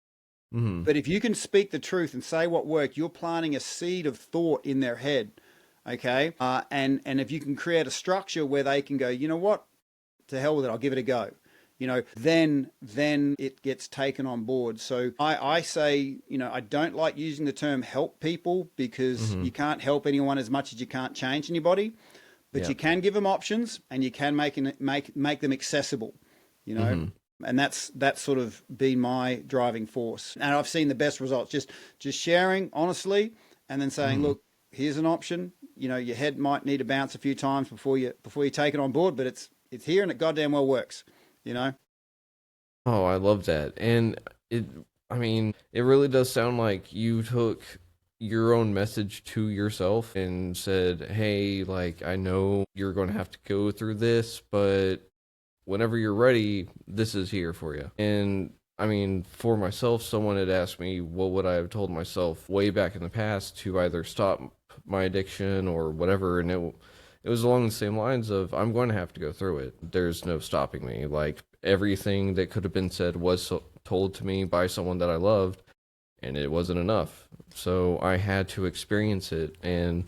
Hmm. But if you can speak the truth and say what worked, you're planting a seed of thought in their head. Okay. And if you can create a structure where they can go, you know what, to hell with it, I'll give it a go. Then it gets taken on board. So I say, I don't like using the term help people, because Hmm. you can't help anyone as much as you can't change anybody, but Yeah. you can give them options, and you can make them accessible, you know. Hmm. And that's sort of been my driving force. And I've seen the best results just sharing honestly, and then saying, Hmm. look, here's an option. Your head might need to bounce a few times before you take it on board, but it's here, and it goddamn well works, you know. Oh, I love that. And it, I mean, it really does sound like you took your own message to yourself and said, hey, like, I know you're going to have to go through this, but whenever you're ready, this is here for you. And I mean, for myself, someone had asked me, what would I have told myself way back in the past to either stop my addiction or whatever? And it was along the same lines of, I'm going to have to go through it. There's no stopping me. Like, everything that could have been said was told to me by someone that I loved, and it wasn't enough. So I had to experience it. And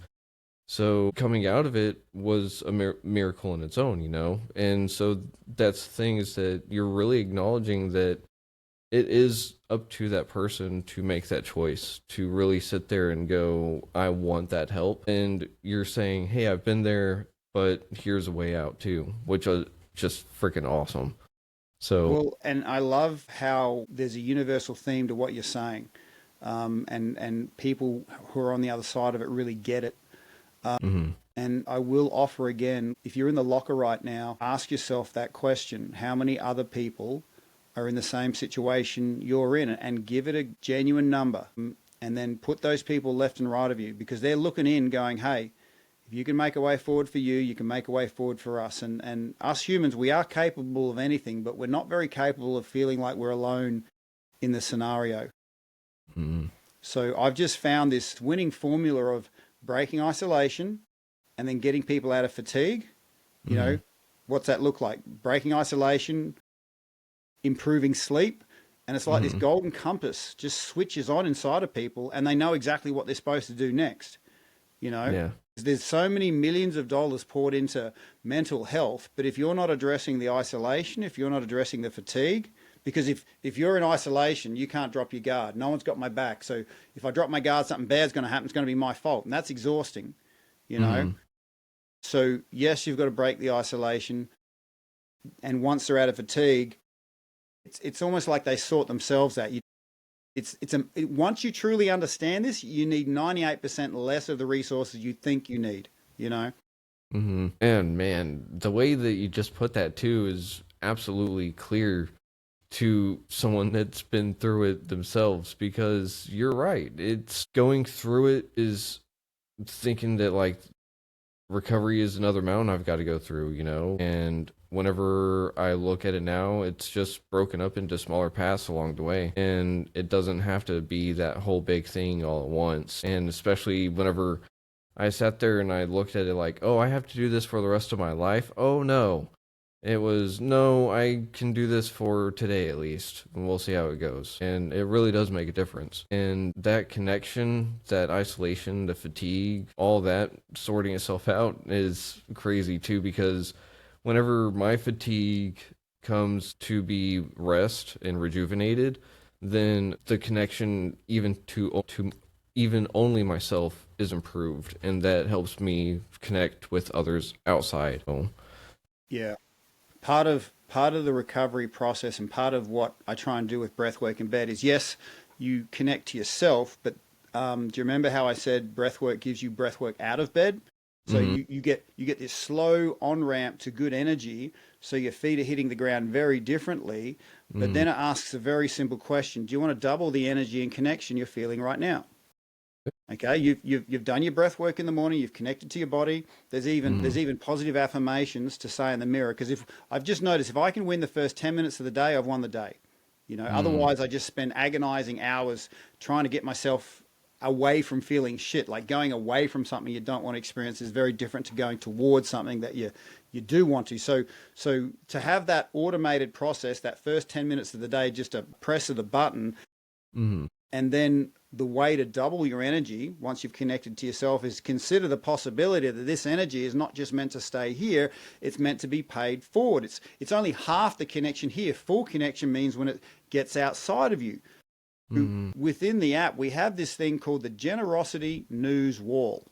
so coming out of it was a miracle in its own, you know? And so that's the thing, is that you're really acknowledging that it is up to that person to make that choice, to really sit there and go, I want that help. And you're saying, hey, I've been there, but here's a way out too, which is just freaking awesome. So, Well, and I love how there's a universal theme to what you're saying, and people who are on the other side of it really get it. mhm, And I will offer again, if you're in the locker right now, ask yourself that question: how many other people are in the same situation you're in, and give it a genuine number. And then put those people left and right of you, because they're looking in going, hey, if you can make a way forward for you, you can make a way forward for us. And us humans, we are capable of anything, but we're not very capable of feeling like we're alone in the scenario. mhm, So I've just found this winning formula of breaking isolation and then getting people out of fatigue. You know, mhm, what's that look like? Breaking isolation, improving sleep. And it's like this mhm, golden compass just switches on inside of people, and they know exactly what they're supposed to do next. You know, yeah, there's so many millions of dollars poured into mental health, but if you're not addressing the isolation, if you're not addressing the fatigue, because if you're in isolation, you can't drop your guard. No one's got my back. So if I drop my guard, something bad's going to happen. It's going to be my fault. And that's exhausting, you know? mhm, So yes, you've got to break the isolation. And once they're out of fatigue, it's almost like they sort themselves out. Once you truly understand this, you need 98% less of the resources you think you need, you know? mhm. And man, the way that you just put that too is absolutely clear to someone that's been through it themselves, because you're right. It's going through it is thinking that like recovery is another mountain I've got to go through, you know? And whenever I look at it now, it's just broken up into smaller paths along the way. And it doesn't have to be that whole big thing all at once. And especially whenever I sat there and I looked at it like, oh, I have to do this for the rest of my life. Oh, no. It was, no, I can do this for today at least, and we'll see how it goes. And it really does make a difference. And that connection, that isolation, the fatigue, all that sorting itself out is crazy too, because whenever my fatigue comes to be rest and rejuvenated, then the connection even to even only myself is improved, and that helps me connect with others outside. So, Yeah. Part of the recovery process, and part of what I try and do with breathwork in bed is, yes, you connect to yourself, but do you remember how I said breathwork gives you breathwork out of bed? So mhm, you get this slow on ramp to good energy, so your feet are hitting the ground very differently. But mhm. then it asks a very simple question: do you want to double the energy and connection you're feeling right now? Okay, you've done your breath work in the morning. You've connected to your body. There's Mhm, even positive affirmations to say in the mirror. Because if I've just noticed, if I can win the first 10 minutes of the day, I've won the day. You know, mhm, otherwise I just spend agonizing hours trying to get myself away from feeling shit. Like going away from something you don't want to experience is very different to going towards something that you do want to. So to have that automated process, that first 10 minutes of the day, just a press of the button, mhm, and then the way to double your energy once you've connected to yourself is consider the possibility that this energy is not just meant to stay here, it's meant to be paid forward. It's only half the connection here. Full connection means when it gets outside of you. mhm. Within the app, we have this thing called the generosity news wall,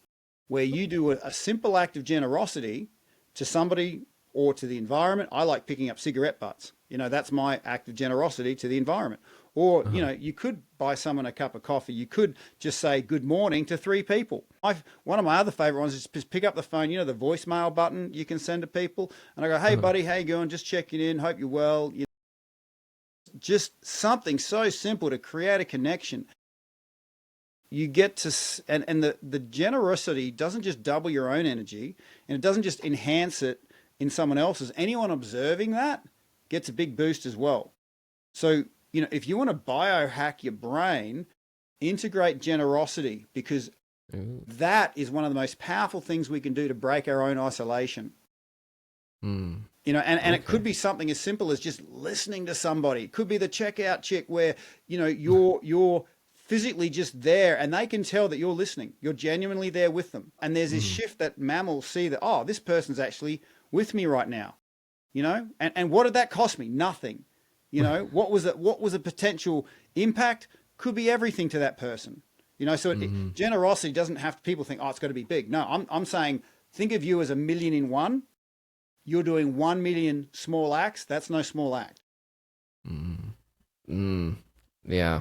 where you do a simple act of generosity to somebody or to the environment. I like picking up cigarette butts. You know, that's my act of generosity to the environment. Or, you Uh-huh. know, you could buy someone a cup of coffee. You could just say good morning to three people. One of my other favorite ones is just pick up the phone, you know, the voicemail button you can send to people. And I go, hey, Uh-huh. buddy, how you going? Just checking in. Hope you're well. You know, just something so simple to create a connection. You get to, and the generosity doesn't just double your own energy, and it doesn't just enhance it in someone else's. Anyone observing that gets a big boost as well. So, you know, if you want to biohack your brain, integrate generosity, because Ooh. that is one of the most powerful things we can do to break our own isolation. Mm. You know, and it Okay. could be something as simple as just listening to somebody. It could be the checkout chick where, you know, you're physically just there and they can tell that you're listening. You're genuinely there with them. And there's this Mhm. shift that mammals see that, oh, this person's actually with me right now. You know? And what did that cost me? Nothing. You know, what was it? What was a potential impact? Could be everything to that person. You know, so generosity doesn't have to, people think, oh, it's got to be big. No, I'm saying, think of you as a million in one. You're doing 1 million small acts. That's no small act. Yeah,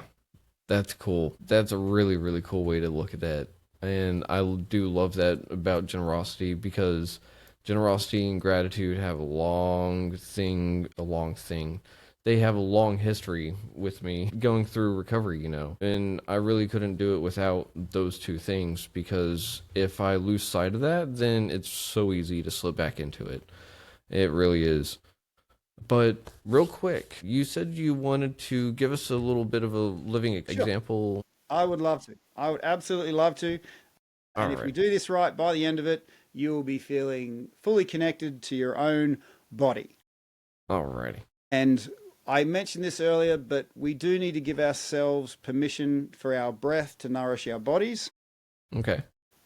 that's cool. That's a really, really cool way to look at that. And I do love that about generosity, because generosity and gratitude have a long thing. They have a long history with me going through recovery, and I really couldn't do it without those two things, because if I lose sight of that, then it's so easy to slip back into it. It really is. But real quick, you said you wanted to give us a little bit of a living Sure. example. I would love to. I would absolutely love to. And All if we right. do this right, by the end of it, you'll be feeling fully connected to your own body. All righty. And I mentioned this earlier, but we do need to give ourselves permission for our breath to nourish our bodies. Okay.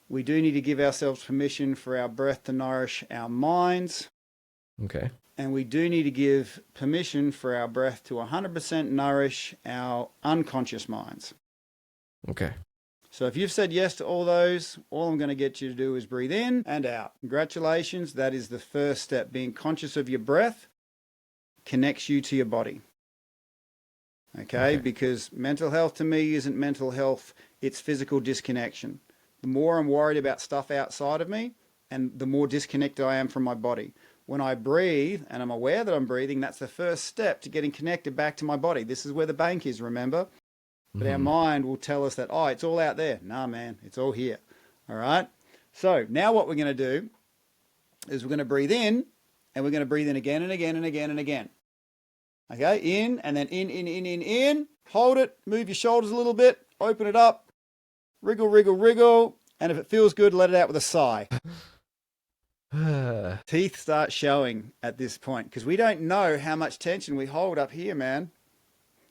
We do need to give ourselves permission for our breath to nourish our minds. Okay. And we do need to give permission for our breath to 100% nourish our unconscious minds. Okay. So if you've said yes to all those, all I'm going to get you to do is breathe in and out. Congratulations. That is the first step. Being conscious of your breath connects you to your body. Okay? Because mental health to me isn't mental health, it's physical disconnection. The more I'm worried about stuff outside of me, and the more disconnected I am from my body. When I breathe and I'm aware that I'm breathing, that's the first step to getting connected back to my body. This is where the bank is, remember? But our mind will tell us that, oh, it's all out there. Nah, man, it's all here. All right? So now what we're going to do is we're going to breathe in, and we're going to breathe in again and again and again and again. Okay? In, and then in. Hold it. Move your shoulders a little bit. Open it up. Wriggle, wriggle, wriggle. And if it feels good, let it out with a sigh. Teeth start showing at this point because we don't know how much tension we hold up here, man.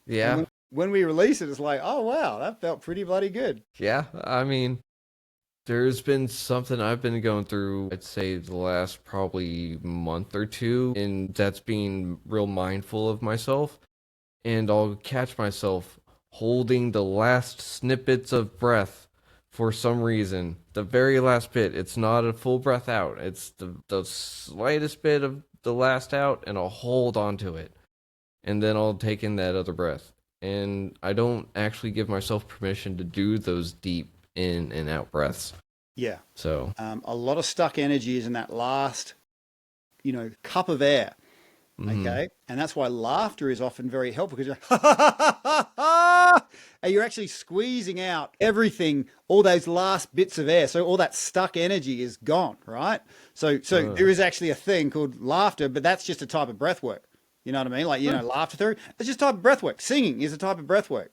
Yeah. And when we release it, it's like, oh, wow, that felt pretty bloody good. Yeah. I mean, there's been something I've been going through, I'd say the last probably month or two, and that's being real mindful of myself. And I'll catch myself holding the last snippets of breath for some reason. The very last bit. It's not a full breath out. It's the slightest bit of the last out, and I'll hold on to it. And then I'll take in that other breath. And I don't actually give myself permission to do those deep in and out breaths. Yeah. So a lot of stuck energy is in that last, cup of air. Okay. And that's why laughter is often very helpful, because you're actually squeezing out everything, all those last bits of air. So all that stuck energy is gone, right? So there is actually a thing called laughter, but that's just a type of breath work. You know what I mean? Like, laughter theory, it's just a type of breath work. Singing is a type of breath work,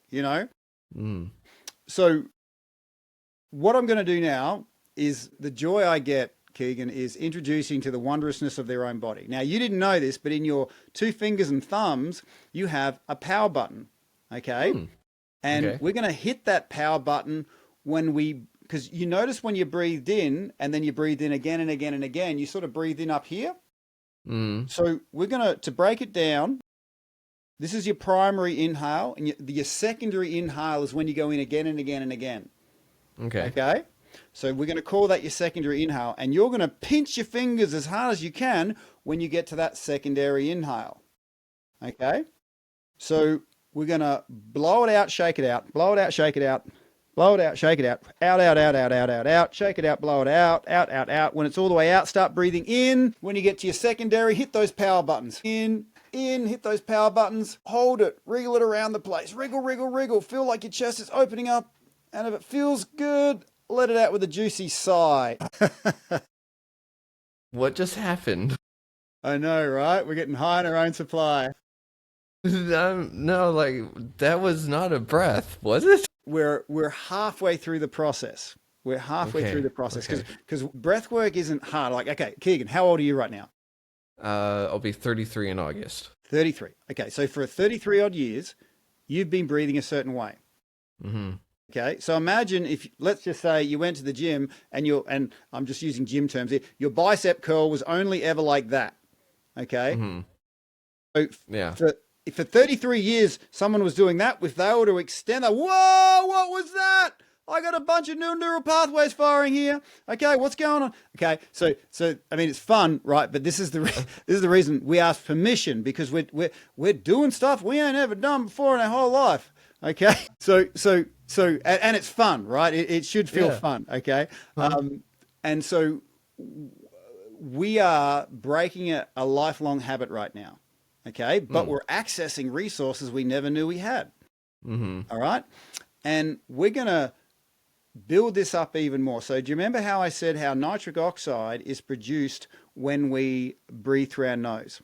So what I'm going to do now is, the joy I get, Keegan, is introducing to the wondrousness of their own body. Now, you didn't know this, but in your 2 fingers and thumbs, you have a power button, okay? And we're going to hit that power button because you notice when you breathed in and then you breathed in again and again and again, you sort of breathe in up here. So we're going to break it down. This is your primary inhale, and your secondary inhale is when you go in again and again and again. Okay? So we're going to call that your secondary inhale, and you're going to pinch your fingers as hard as you can when you get to that secondary inhale. Okay? So we're going to blow it out, shake it out, blow it out, shake it out, blow it out, shake it out, out, out, out, out, out, out, out, shake it out, blow it out, out, out, out. When it's all the way out, start breathing in. When you get to your secondary, hit those power buttons. In, hit those power buttons, hold it, wriggle it around the place, wriggle, wriggle, wriggle, feel like your chest is opening up, and if it feels good, let it out with a juicy sigh. what just happened? I know, right? We're getting high on our own supply. No, like, that was not a breath, was it? We're halfway through the process. We're halfway through the process because breath work isn't hard. Like, okay, Keegan, how old are you right now? I'll be 33 in August. 33. Okay, so for 33 odd years, you've been breathing a certain way. Okay, so imagine if, let's just say you went to the gym and I'm just using gym terms here, your bicep curl was only ever like that. Okay? So if for 33 years someone was doing that, if they were to extend that, whoa, what was that? I got a bunch of new neural pathways firing here. Okay, what's going on? Okay, so I mean, it's fun, right? But this is the this is the reason we ask permission, because we're doing stuff we ain't ever done before in our whole life. Okay, so and it's fun, right? It should feel fun. Okay, and so we are breaking a lifelong habit right now. Okay, but we're accessing resources we never knew we had. All right, and we're gonna build this up even more. So do you remember how I said how nitric oxide is produced when we breathe through our nose?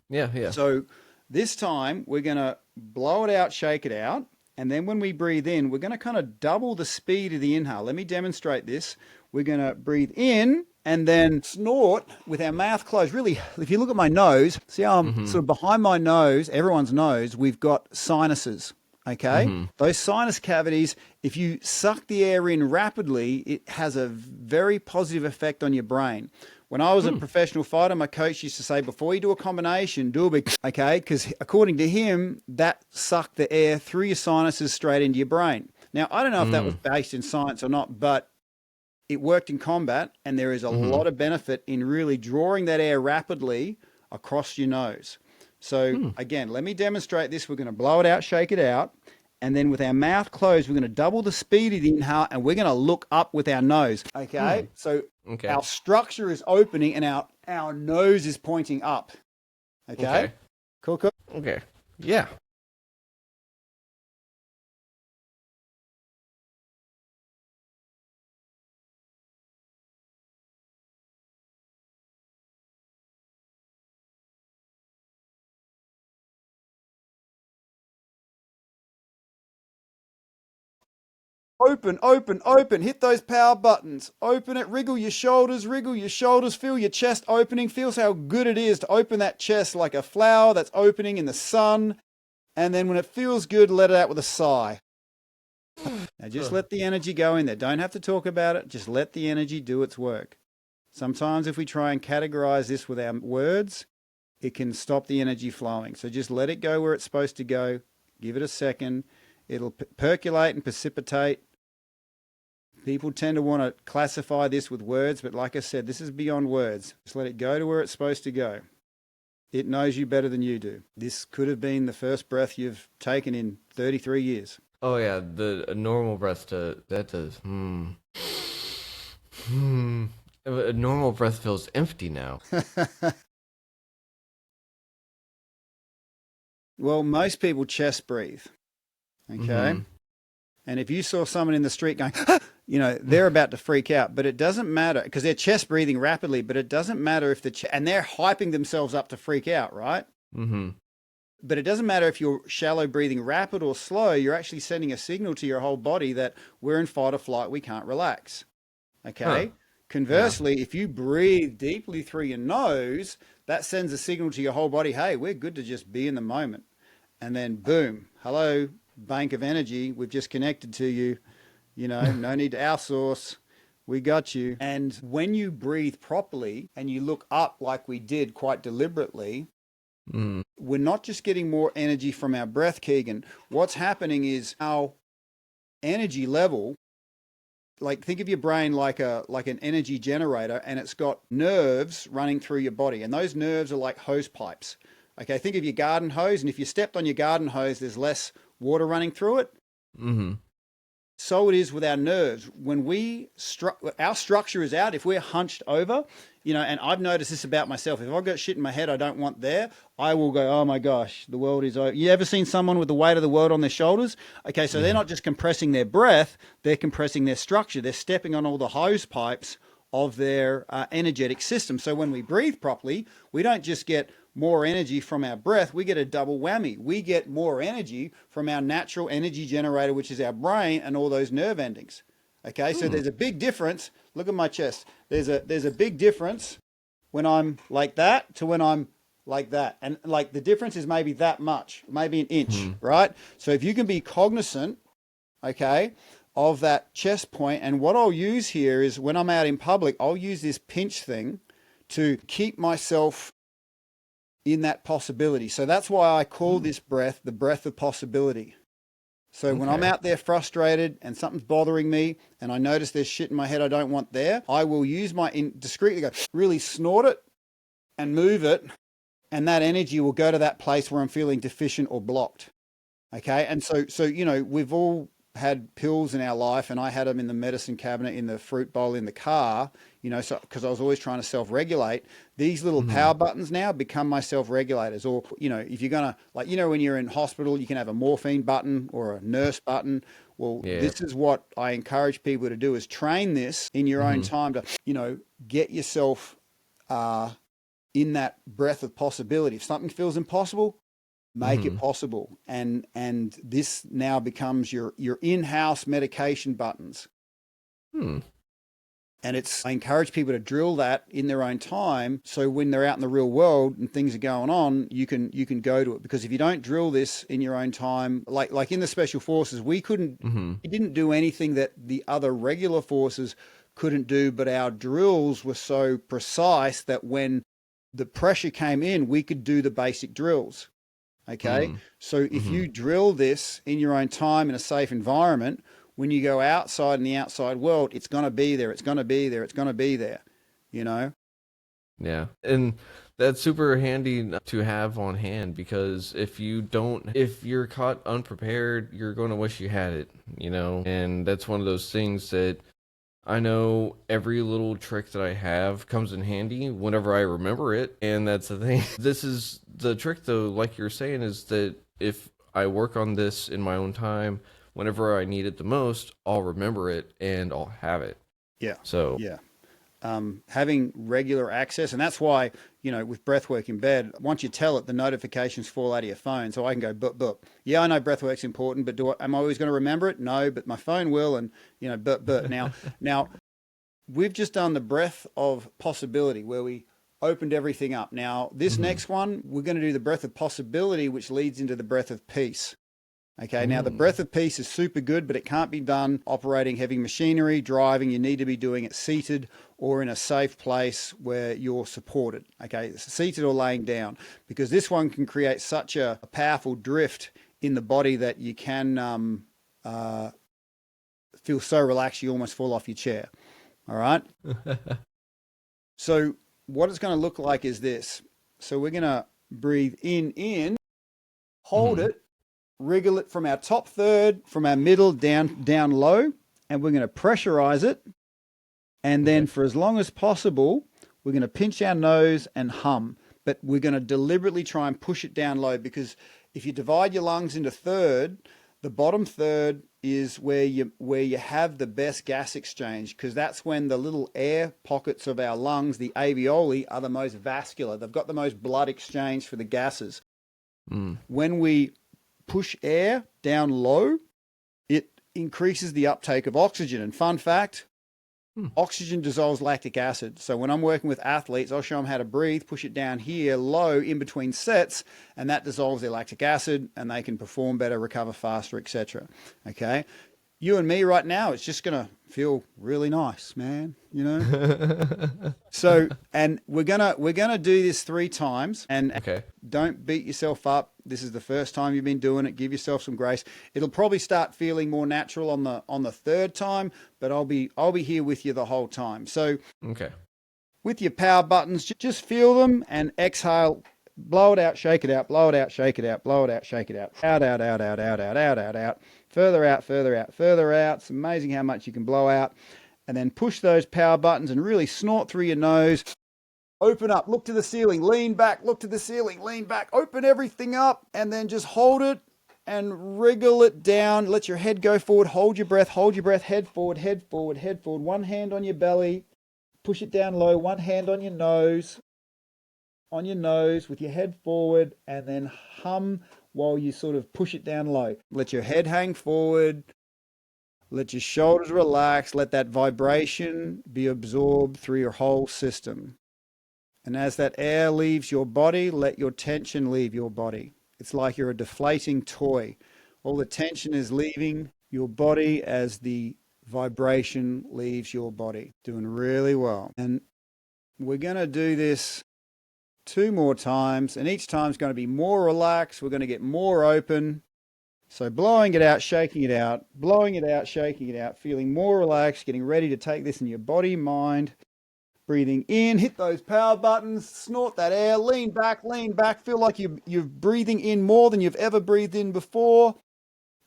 Yeah. So this time we're going to blow it out, shake it out. And then when we breathe in, we're going to kind of double the speed of the inhale. Let me demonstrate this. We're going to breathe in and then snort with our mouth closed. Really, if you look at my nose, see how I'm sort of behind my nose, everyone's nose, we've got sinuses. Okay, those sinus cavities, if you suck the air in rapidly, it has a very positive effect on your brain. When I was a professional fighter, my coach used to say, before you do a combination, do a big, okay? Because according to him, that sucked the air through your sinuses straight into your brain. Now, I don't know if that was based in science or not, but it worked in combat, and there is a lot of benefit in really drawing that air rapidly across your nose. So again, let me demonstrate this. We're going to blow it out, shake it out. And then with our mouth closed, we're going to double the speed of the inhale, and we're going to look up with our nose. Okay. So our structure is opening and our nose is pointing up. Okay. Cool. Okay. Yeah. Open. Hit those power buttons. Open it, wriggle your shoulders, feel your chest opening. Feels how good it is to open that chest like a flower that's opening in the sun. And then when it feels good, let it out with a sigh. Now just let the energy go in there. Don't have to talk about it. Just let the energy do its work. Sometimes if we try and categorize this with our words, it can stop the energy flowing. So just let it go where it's supposed to go. Give it a second. It'll percolate and precipitate. People tend to want to classify this with words, but like I said, this is beyond words. Just let it go to where it's supposed to go. It knows you better than you do. This could have been the first breath you've taken in 33 years. Oh yeah, a normal breath that does. A normal breath feels empty now. Well, most people chest breathe. Okay. And if you saw someone in the street going, they're about to freak out, but it doesn't matter because they're chest breathing rapidly, but it doesn't matter if and they're hyping themselves up to freak out, right? But it doesn't matter if you're shallow breathing rapid or slow, you're actually sending a signal to your whole body that we're in fight or flight, we can't relax. Okay. Conversely, if you breathe deeply through your nose, that sends a signal to your whole body, hey, we're good to just be in the moment. And then boom, hello, bank of energy, we've just connected to you, no need to outsource, we got you. And when you breathe properly and you look up like we did quite deliberately, we're not just getting more energy from our breath, Keegan. What's happening is our energy level, like think of your brain like an energy generator, and it's got nerves running through your body, and those nerves are like hose pipes. Okay, think of your garden hose, and if you stepped on your garden hose, there's less water running through it. So it is with our nerves. When our structure is out, if we're hunched over, and I've noticed this about myself. If I've got shit in my head I don't want there, I will go, oh my gosh, the world is over. You ever seen someone with the weight of the world on their shoulders? Okay, so they're not just compressing their breath, they're compressing their structure. They're stepping on all the hose pipes of their energetic system. So when we breathe properly, we don't just get more energy from our breath, we get a double whammy. We get more energy from our natural energy generator, which is our brain and all those nerve endings. Okay, so there's a big difference. Look at my chest. There's a big difference when I'm like that to when I'm like that. And like the difference is maybe that much, maybe an inch, right? So if you can be cognizant, okay, of that chest point, and what I'll use here is when I'm out in public, I'll use this pinch thing to keep myself in that possibility. So that's why I call this breath the breath of possibility. So when I'm Okay. out there frustrated and something's bothering me and I notice there's shit in my head I don't want there, I will use discreetly go, really snort it and move it, and that energy will go to that place where I'm feeling deficient or blocked. Okay. And so, we've all had pills in our life, and I had them in the medicine cabinet, in the fruit bowl, in the car, so because I was always trying to self-regulate. These little Mm-hmm. power buttons now become my self-regulators. Or, if you're going to, like, when you're in hospital, you can have a morphine button or a nurse button. Well, Yeah. this is what I encourage people to do, is train this in your own Mm-hmm. time to, get yourself in that breath of possibility. If something feels impossible, make it Mm-hmm. possible. And this now becomes your in-house medication buttons. Hmm. And I encourage people to drill that in their own time, so when they're out in the real world and things are going on, you can go to it. Because if you don't drill this in your own time, like in the special forces, we Mm-hmm. didn't do anything that the other regular forces couldn't do, but our drills were so precise that when the pressure came in, we could do the basic drills. Okay. So if Mm-hmm. you drill this in your own time in a safe environment, when you go outside in the outside world, it's going to be there. It's going to be there. It's going to be there, you know? Yeah. And that's super handy to have on hand, because if you're caught unprepared, you're going to wish you had it, And that's one of those things that I know every little trick that I have comes in handy whenever I remember it. And that's the thing. This is the trick, though, like you're saying, is that if I work on this in my own time, whenever I need it the most, I'll remember it and I'll have it. Yeah. So, Yeah. Having regular access. And that's why, with breathwork in bed, once you tell it, the notifications fall out of your phone. So I can go, but. Yeah, I know breathwork's important, but am I always going to remember it? No, but my phone will. And, but. Now, we've just done the breath of possibility, where we opened everything up. Now, this hmm next one, we're going to do the breath of possibility, which leads into the breath of peace. Okay, now the mm, breath of peace is super good, but it can't be done operating heavy machinery, driving. You need to be doing it seated or in a safe place where you're supported. Okay, seated or laying down, because this one can create such a powerful drift in the body that you can feel so relaxed you almost fall off your chair. All right. So what it's going to look like is this. So we're going to breathe in, hold hmm it, wriggle it from our top third, from our middle down low, and we're going to pressurize it. And Okay. then for as long as possible, we're going to pinch our nose and hum. But we're going to deliberately try and push it down low, because if you divide your lungs into third, the bottom third is where you have the best gas exchange, because that's when the little air pockets of our lungs, the alveoli, are the most vascular. They've got the most blood exchange for the gases. Mm. When we push air down low, it increases the uptake of oxygen. And fun fact, Hmm. oxygen dissolves lactic acid. So when I'm working with athletes, I'll show them how to breathe, push it down here low in between sets, and that dissolves their lactic acid, and they can perform better, recover faster, etc. Okay. You and me right now, it's just going to feel really nice, man, So, and we're going to do this 3 times, and Okay. don't beat yourself up. This is the first time you've been doing it. Give yourself some grace. It'll probably start feeling more natural on the 3rd time, but I'll be here with you the whole time. So, Okay. with your power buttons, just feel them and exhale. Blow it out, shake it out, blow it out, shake it out, blow it out, shake it out. Out, out, out, out, out, out, out, out, out. Further out, further out, further out. It's amazing how much you can blow out. And then push those power buttons and really snort through your nose. Open up, look to the ceiling, lean back, look to the ceiling, lean back, open everything up, and then just hold it and wriggle it down. Let your head go forward, hold your breath, head forward, head forward, head forward. One hand on your belly, push it down low, one hand on your nose with your head forward, and then hum while you sort of push it down low. Let your head hang forward. Let your shoulders relax. Let that vibration be absorbed through your whole system. And as that air leaves your body, let your tension leave your body. It's like you're a deflating toy. All the tension is leaving your body as the vibration leaves your body. Doing really well. And we're going to do this 2 more times, and each time is going to be more relaxed. We're going to get more open. So blowing it out, shaking it out, blowing it out, shaking it out, feeling more relaxed, getting ready to take this in your body, mind. Breathing in, hit those power buttons, snort that air, lean back, feel like you're breathing in more than you've ever breathed in before.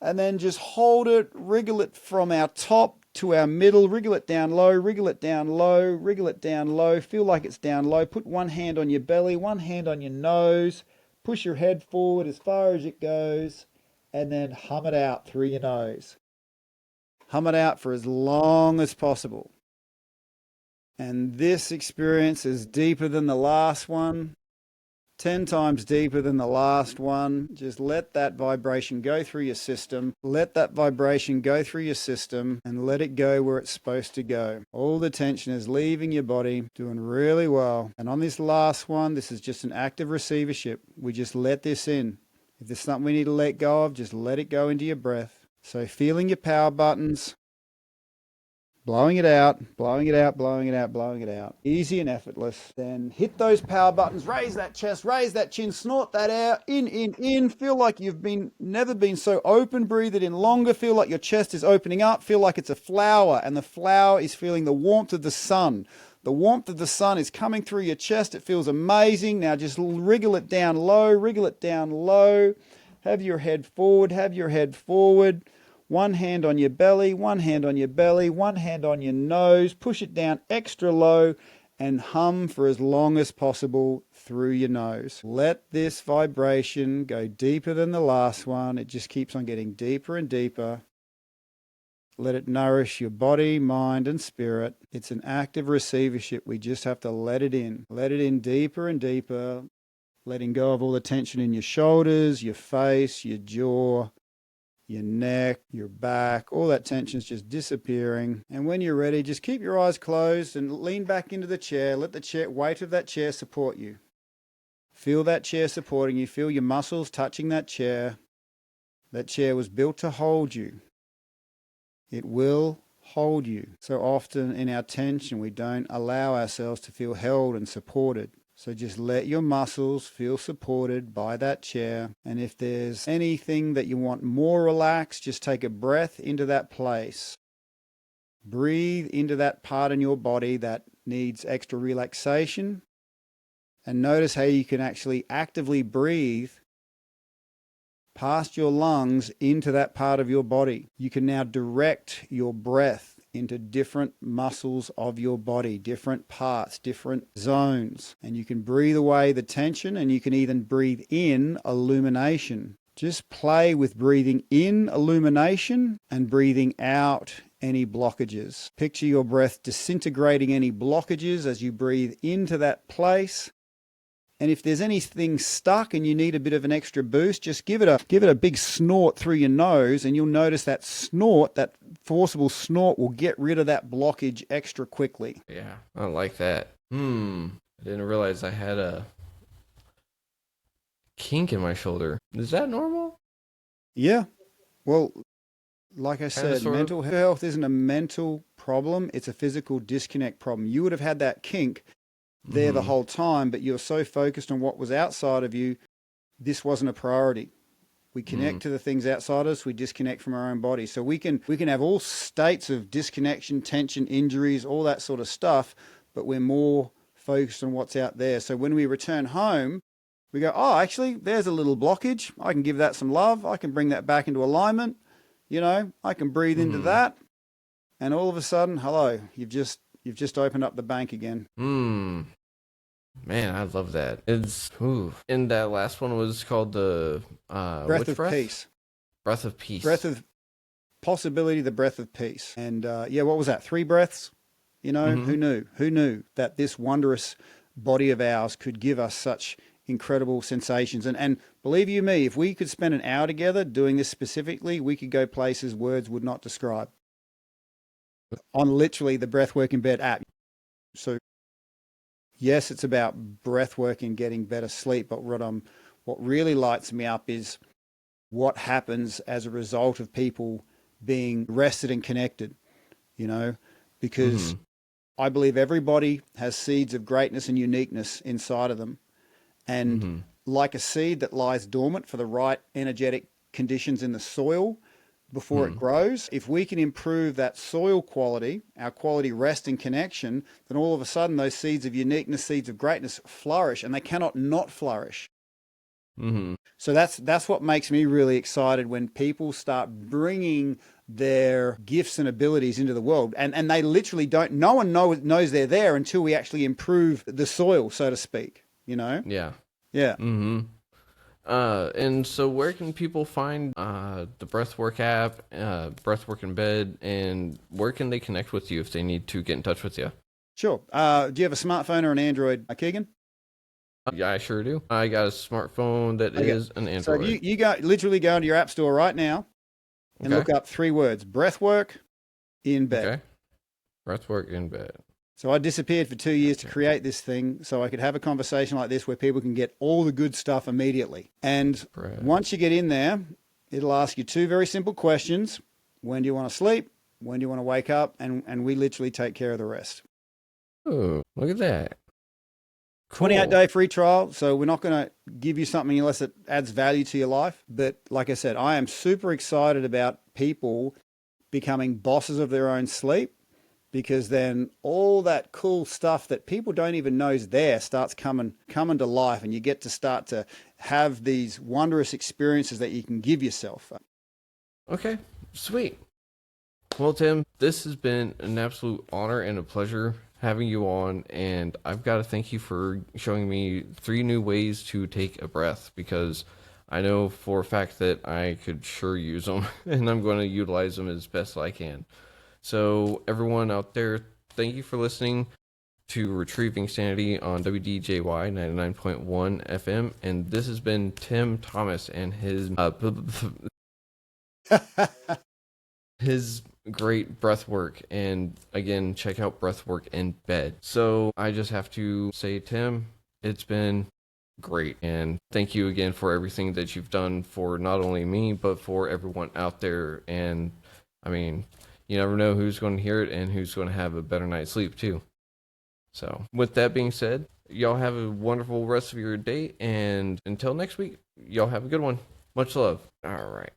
And then just hold it, wriggle it from our top to our middle, wriggle it down low, wriggle it down low, wriggle it down low, feel like it's down low. Put one hand on your belly, one hand on your nose, push your head forward as far as it goes, and then hum it out through your nose. Hum it out for as long as possible. And this experience is deeper than the last one, 10 times deeper than the last one. Just let that vibration go through your system. Let that vibration go through your system and let it go where it's supposed to go. All the tension is leaving your body, doing really well. And on this last one, this is just an act of receivership. We just let this in. If there's something we need to let go of, just let it go into your breath. So feeling your power buttons, blowing it out, blowing it out, blowing it out, blowing it out. Easy and effortless. Then hit those power buttons, raise that chest, raise that chin, snort that air, in. Feel like you've never been so open. Breathe it in longer. Feel like your chest is opening up. Feel like it's a flower, and the flower is feeling the warmth of the sun. The warmth of the sun is coming through your chest. It feels amazing. Now just wriggle it down low, wriggle it down low. Have your head forward, have your head forward. One hand on your belly, one hand on your belly, one hand on your nose. Push it down extra low and hum for as long as possible through your nose. Let this vibration go deeper than the last one. It just keeps on getting deeper and deeper. Let it nourish your body, mind, and spirit. It's an act of receivership. We just have to let it in. Let it in deeper and deeper. Letting go of all the tension in your shoulders, your face, your jaw, your neck, your back. All that tension is just disappearing. And when you're ready, just keep your eyes closed and lean back into the chair. Let the weight of that chair support you. Feel that chair supporting you. Feel your muscles touching that chair. That chair was built to hold you. It will hold you. So often in our tension, we don't allow ourselves to feel held and supported. So just let your muscles feel supported by that chair. And if there's anything that you want more relaxed, just take a breath into that place. Breathe into that part in your body that needs extra relaxation. And notice how you can actually actively breathe past your lungs into that part of your body. You can now direct your breath into different muscles of your body, different parts, different zones. And you can breathe away the tension, and you can even breathe in illumination. Just play with breathing in illumination and breathing out any blockages. Picture your breath disintegrating any blockages as you breathe into that place. And if there's anything stuck and you need a bit of an extra boost, just give it a big snort through your nose, and you'll notice that snort, that forcible snort, will get rid of that blockage extra quickly. Yeah, I like that. I didn't realize I had a kink in my shoulder. Is that normal? Yeah. Well, like I said, sort of. mental health isn't a mental problem. It's a physical disconnect problem. You would have had that kink there the whole time, but you're so focused on what was outside of you, this wasn't a priority. We connect to the things outside us, we disconnect from our own body. So we can have all states of disconnection, tension, injuries, all that sort of stuff, but we're more focused on what's out there. So when we return home, we go, oh, actually, there's a little blockage. I can give that some love. I can bring that back into alignment. I can breathe into that. And all of a sudden, hello, you've just opened up the bank again. Man, I love that. It's and that last one was called the Breath of peace. Breath of peace. Breath of possibility, the breath of peace. And what was that? 3 breaths? Who knew? Who knew that this wondrous body of ours could give us such incredible sensations? And believe you me, if we could spend an hour together doing this specifically, we could go places words would not describe. On literally the Breathwork in Bed app. So yes, it's about breathwork and getting better sleep, but what really lights me up is what happens as a result of people being rested and connected, because I believe everybody has seeds of greatness and uniqueness inside of them. And like a seed that lies dormant for the right energetic conditions in the soil before it grows, if we can improve that soil quality, our quality rest and connection, then all of a sudden those seeds of uniqueness, seeds of greatness flourish, and they cannot not flourish. So that's what makes me really excited, when people start bringing their gifts and abilities into the world, and they literally don't. No one knows they're there until we actually improve the soil, so to speak. Yeah. Yeah. And so where can people find the Breathwork app, Breathwork in Bed, and where can they connect with you if they need to get in touch with you? Sure. Do you have a smartphone or an Android, Keegan? Yeah, I sure do. I got a smartphone that is an So Android. you literally go into your app store right now and look up 3 words: Breathwork in Bed. Okay. Breathwork in Bed. So I disappeared for 2 years to create this thing so I could have a conversation like this where people can get all the good stuff immediately. And once you get in there, it'll ask you 2 very simple questions. When do you want to sleep? When do you want to wake up? And we literally take care of the rest. Oh, look at that. Cool. 28-day free trial. So we're not going to give you something unless it adds value to your life. But like I said, I am super excited about people becoming bosses of their own sleep, because then all that cool stuff that people don't even know is there starts coming to life, and you get to start to have these wondrous experiences that you can give yourself. Okay, sweet. Well, Tim, this has been an absolute honor and a pleasure having you on, and I've got to thank you for showing me 3 new ways to take a breath, because I know for a fact that I could sure use them, and I'm going to utilize them as best I can. So everyone out there, thank you for listening to Retrieving Sanity on WDJY 99.1 FM, and this has been Tim Thomas and his his great breath work. And again, check out Breathwork in Bed. So I just have to say, Tim, it's been great, and thank you again for everything that you've done for not only me but for everyone out there. And I mean, you never know who's going to hear it and who's going to have a better night's sleep too. So with that being said, y'all have a wonderful rest of your day, and until next week, y'all have a good one. Much love. All right.